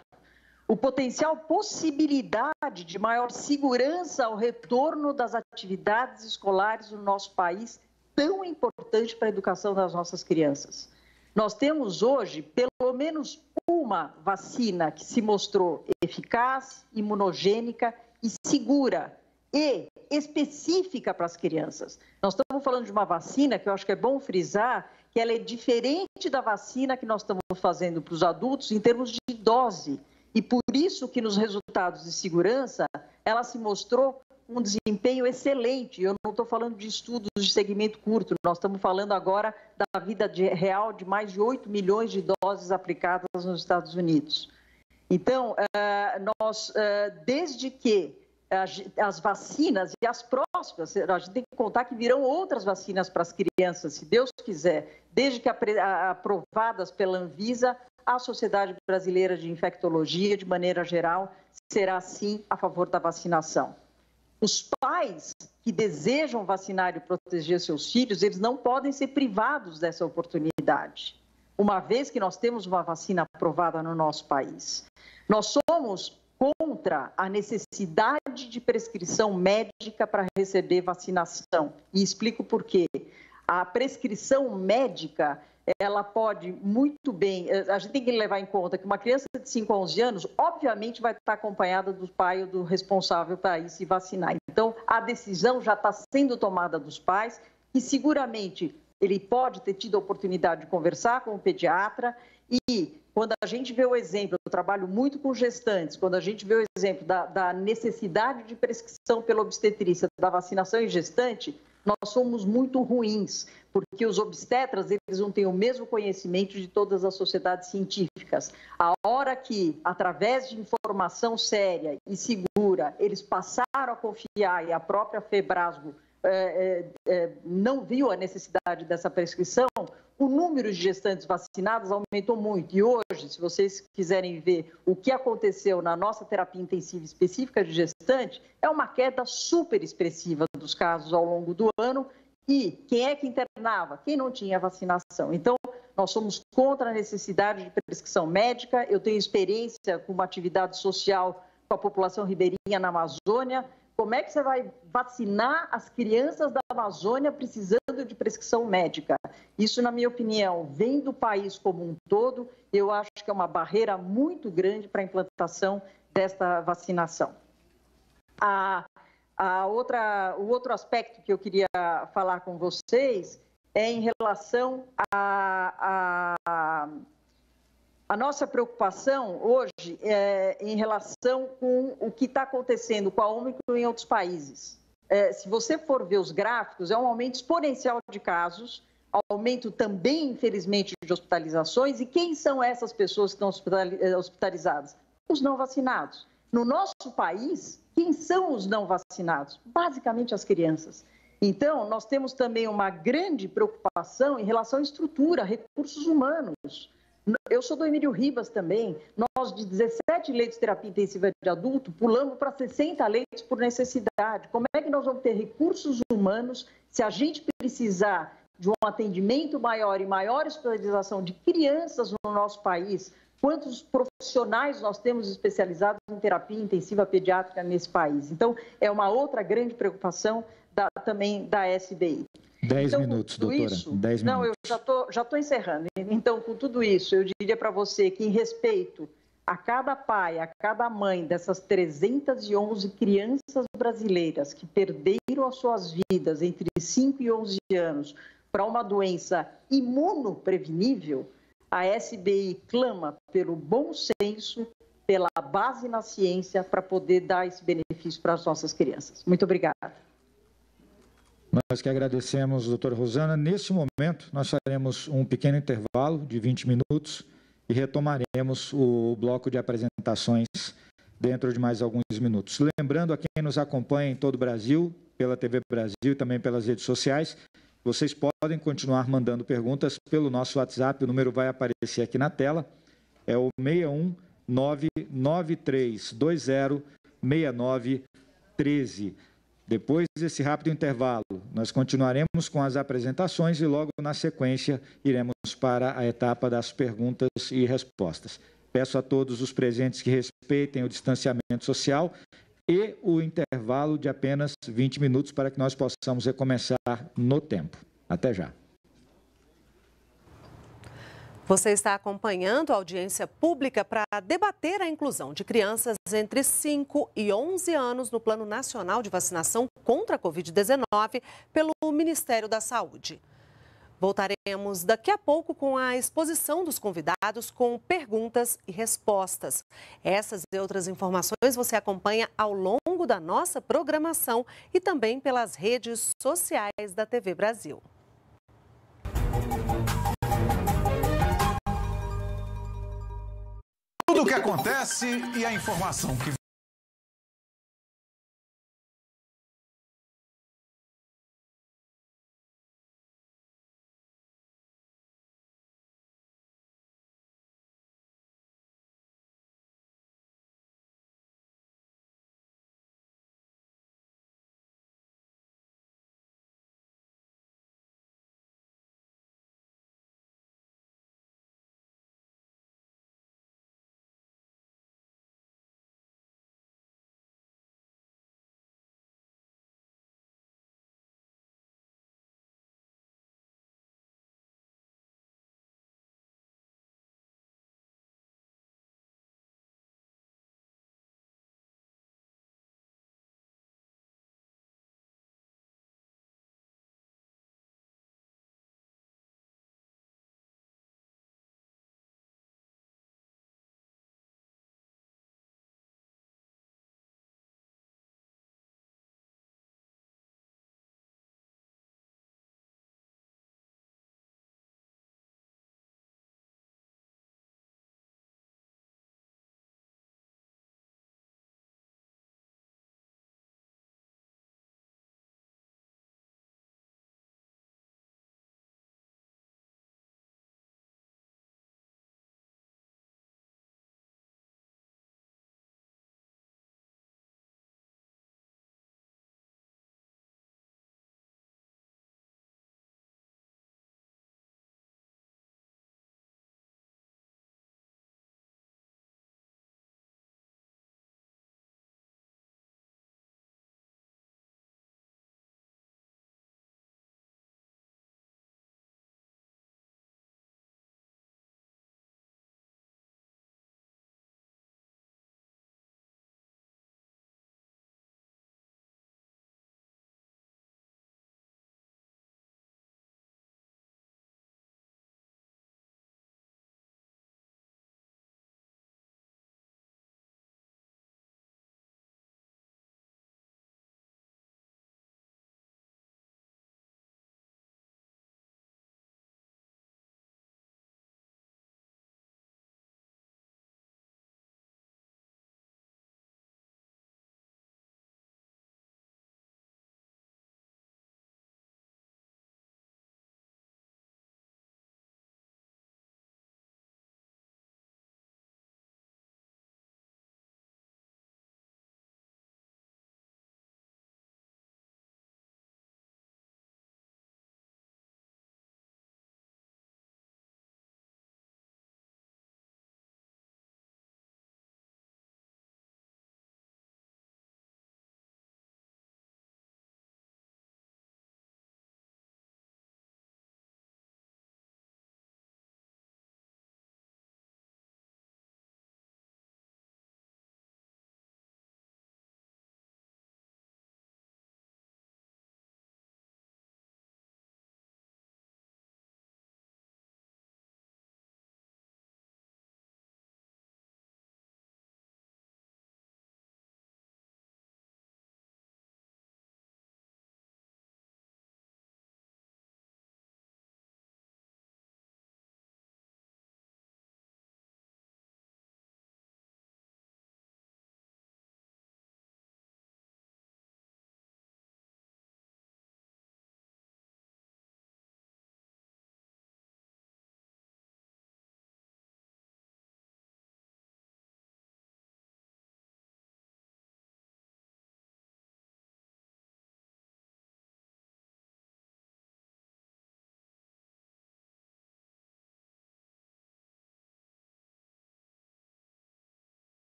Speaker 7: O potencial possibilidade de maior segurança ao retorno das atividades escolares no nosso país, tão importante para a educação das nossas crianças. Nós temos hoje, pelo menos uma vacina que se mostrou eficaz, imunogênica e segura e específica para as crianças. Nós estamos falando de uma vacina que eu acho que é bom frisar que ela é diferente da vacina que nós estamos fazendo para os adultos em termos de dose. E por isso que nos resultados de segurança, ela se mostrou um desempenho excelente. Eu não estou falando de estudos de segmento curto, nós estamos falando agora da vida real de mais de 8 milhões de doses aplicadas nos Estados Unidos. Então, desde que as vacinas e as próximas, a gente tem que contar que virão outras vacinas para as crianças, se Deus quiser, desde que aprovadas pela Anvisa, a Sociedade Brasileira de Infectologia, de maneira geral, será sim a favor da vacinação. Os pais que desejam vacinar e proteger seus filhos, eles não podem ser privados dessa oportunidade, uma vez que nós temos uma vacina aprovada no nosso país. Nós somos contra a necessidade de prescrição médica para receber vacinação. E explico por quê. A prescrição médica, ela pode muito bem... A gente tem que levar em conta que uma criança de 5 a 11 anos, obviamente, vai estar acompanhada do pai ou do responsável para ir se vacinar. Então, a decisão já está sendo tomada dos pais e, seguramente, ele pode ter tido a oportunidade de conversar com o pediatra e... Quando a gente vê o exemplo, eu trabalho muito com gestantes, quando a gente vê o exemplo da necessidade de prescrição pela obstetrícia da vacinação em gestante, nós somos muito ruins, porque os obstetras eles não têm o mesmo conhecimento de todas as sociedades científicas. A hora que, através de informação séria e segura, eles passaram a confiar, e a própria FEBRASGO não viu a necessidade dessa prescrição, o número de gestantes vacinadas aumentou muito. E hoje, se vocês quiserem ver o que aconteceu na nossa terapia intensiva específica de gestante, é uma queda super expressiva dos casos ao longo do ano. E quem é que internava? Quem não tinha vacinação. Então, nós somos contra a necessidade de prescrição médica. Eu tenho experiência com uma atividade social com a população ribeirinha na Amazônia. Como é que você vai vacinar as crianças da Amazônia precisando de prescrição médica? Isso, na minha opinião, vem do país como um todo. Eu acho que é uma barreira muito grande para a implantação desta vacinação. O outro aspecto que eu queria falar com vocês é em relação a nossa preocupação hoje em relação com o que está acontecendo com a Ômicron em outros países. Se você for ver os gráficos, é um aumento exponencial de casos, aumento também, infelizmente, de hospitalizações. E quem são essas pessoas que estão hospitalizadas? Os não vacinados. No nosso país, quem são os não vacinados? Basicamente as crianças. Então, nós temos também uma grande preocupação em relação à estrutura, recursos humanos. Eu sou do Emílio Ribas também. Nós, de 17 leitos de terapia intensiva de adulto, pulamos para 60 leitos por necessidade. Como é que nós vamos ter recursos humanos se a gente precisar de um atendimento maior e maior hospitalização de crianças no nosso país? Quantos profissionais nós temos especializados em terapia intensiva pediátrica nesse país? Então, é uma outra grande preocupação também da SBI.
Speaker 2: 10 minutos, doutora. 10 minutos.
Speaker 7: Não, eu já estou encerrando. Então, com tudo isso, eu diria para você que, em respeito a cada pai, a cada mãe dessas 311 crianças brasileiras que perderam as suas vidas entre 5 e 11 anos para uma doença imunoprevenível, a SBI clama pelo bom senso, pela base na ciência, para poder dar esse benefício para as nossas crianças. Muito obrigada.
Speaker 2: Nós que agradecemos, doutora Rosana. Neste momento, nós faremos um pequeno intervalo de 20 minutos e retomaremos o bloco de apresentações dentro de mais alguns minutos. Lembrando a quem nos acompanha em todo o Brasil, pela TV Brasil e também pelas redes sociais, vocês podem continuar mandando perguntas pelo nosso WhatsApp, o número vai aparecer aqui na tela, é o 61993206913. Depois desse rápido intervalo, nós continuaremos com as apresentações e logo na sequência iremos para a etapa das perguntas e respostas. Peço a todos os presentes que respeitem o distanciamento social e o intervalo de apenas 20 minutos para que nós possamos recomeçar no tempo. Até já.
Speaker 8: Você está acompanhando a audiência pública para debater a inclusão de crianças entre 5 e 11 anos no Plano Nacional de Vacinação contra a Covid-19 pelo Ministério da Saúde. Voltaremos daqui a pouco com a exposição dos convidados com perguntas e respostas. Essas e outras informações você acompanha ao longo da nossa programação e também pelas redes sociais da TV Brasil.
Speaker 9: Tudo o que acontece e a informação que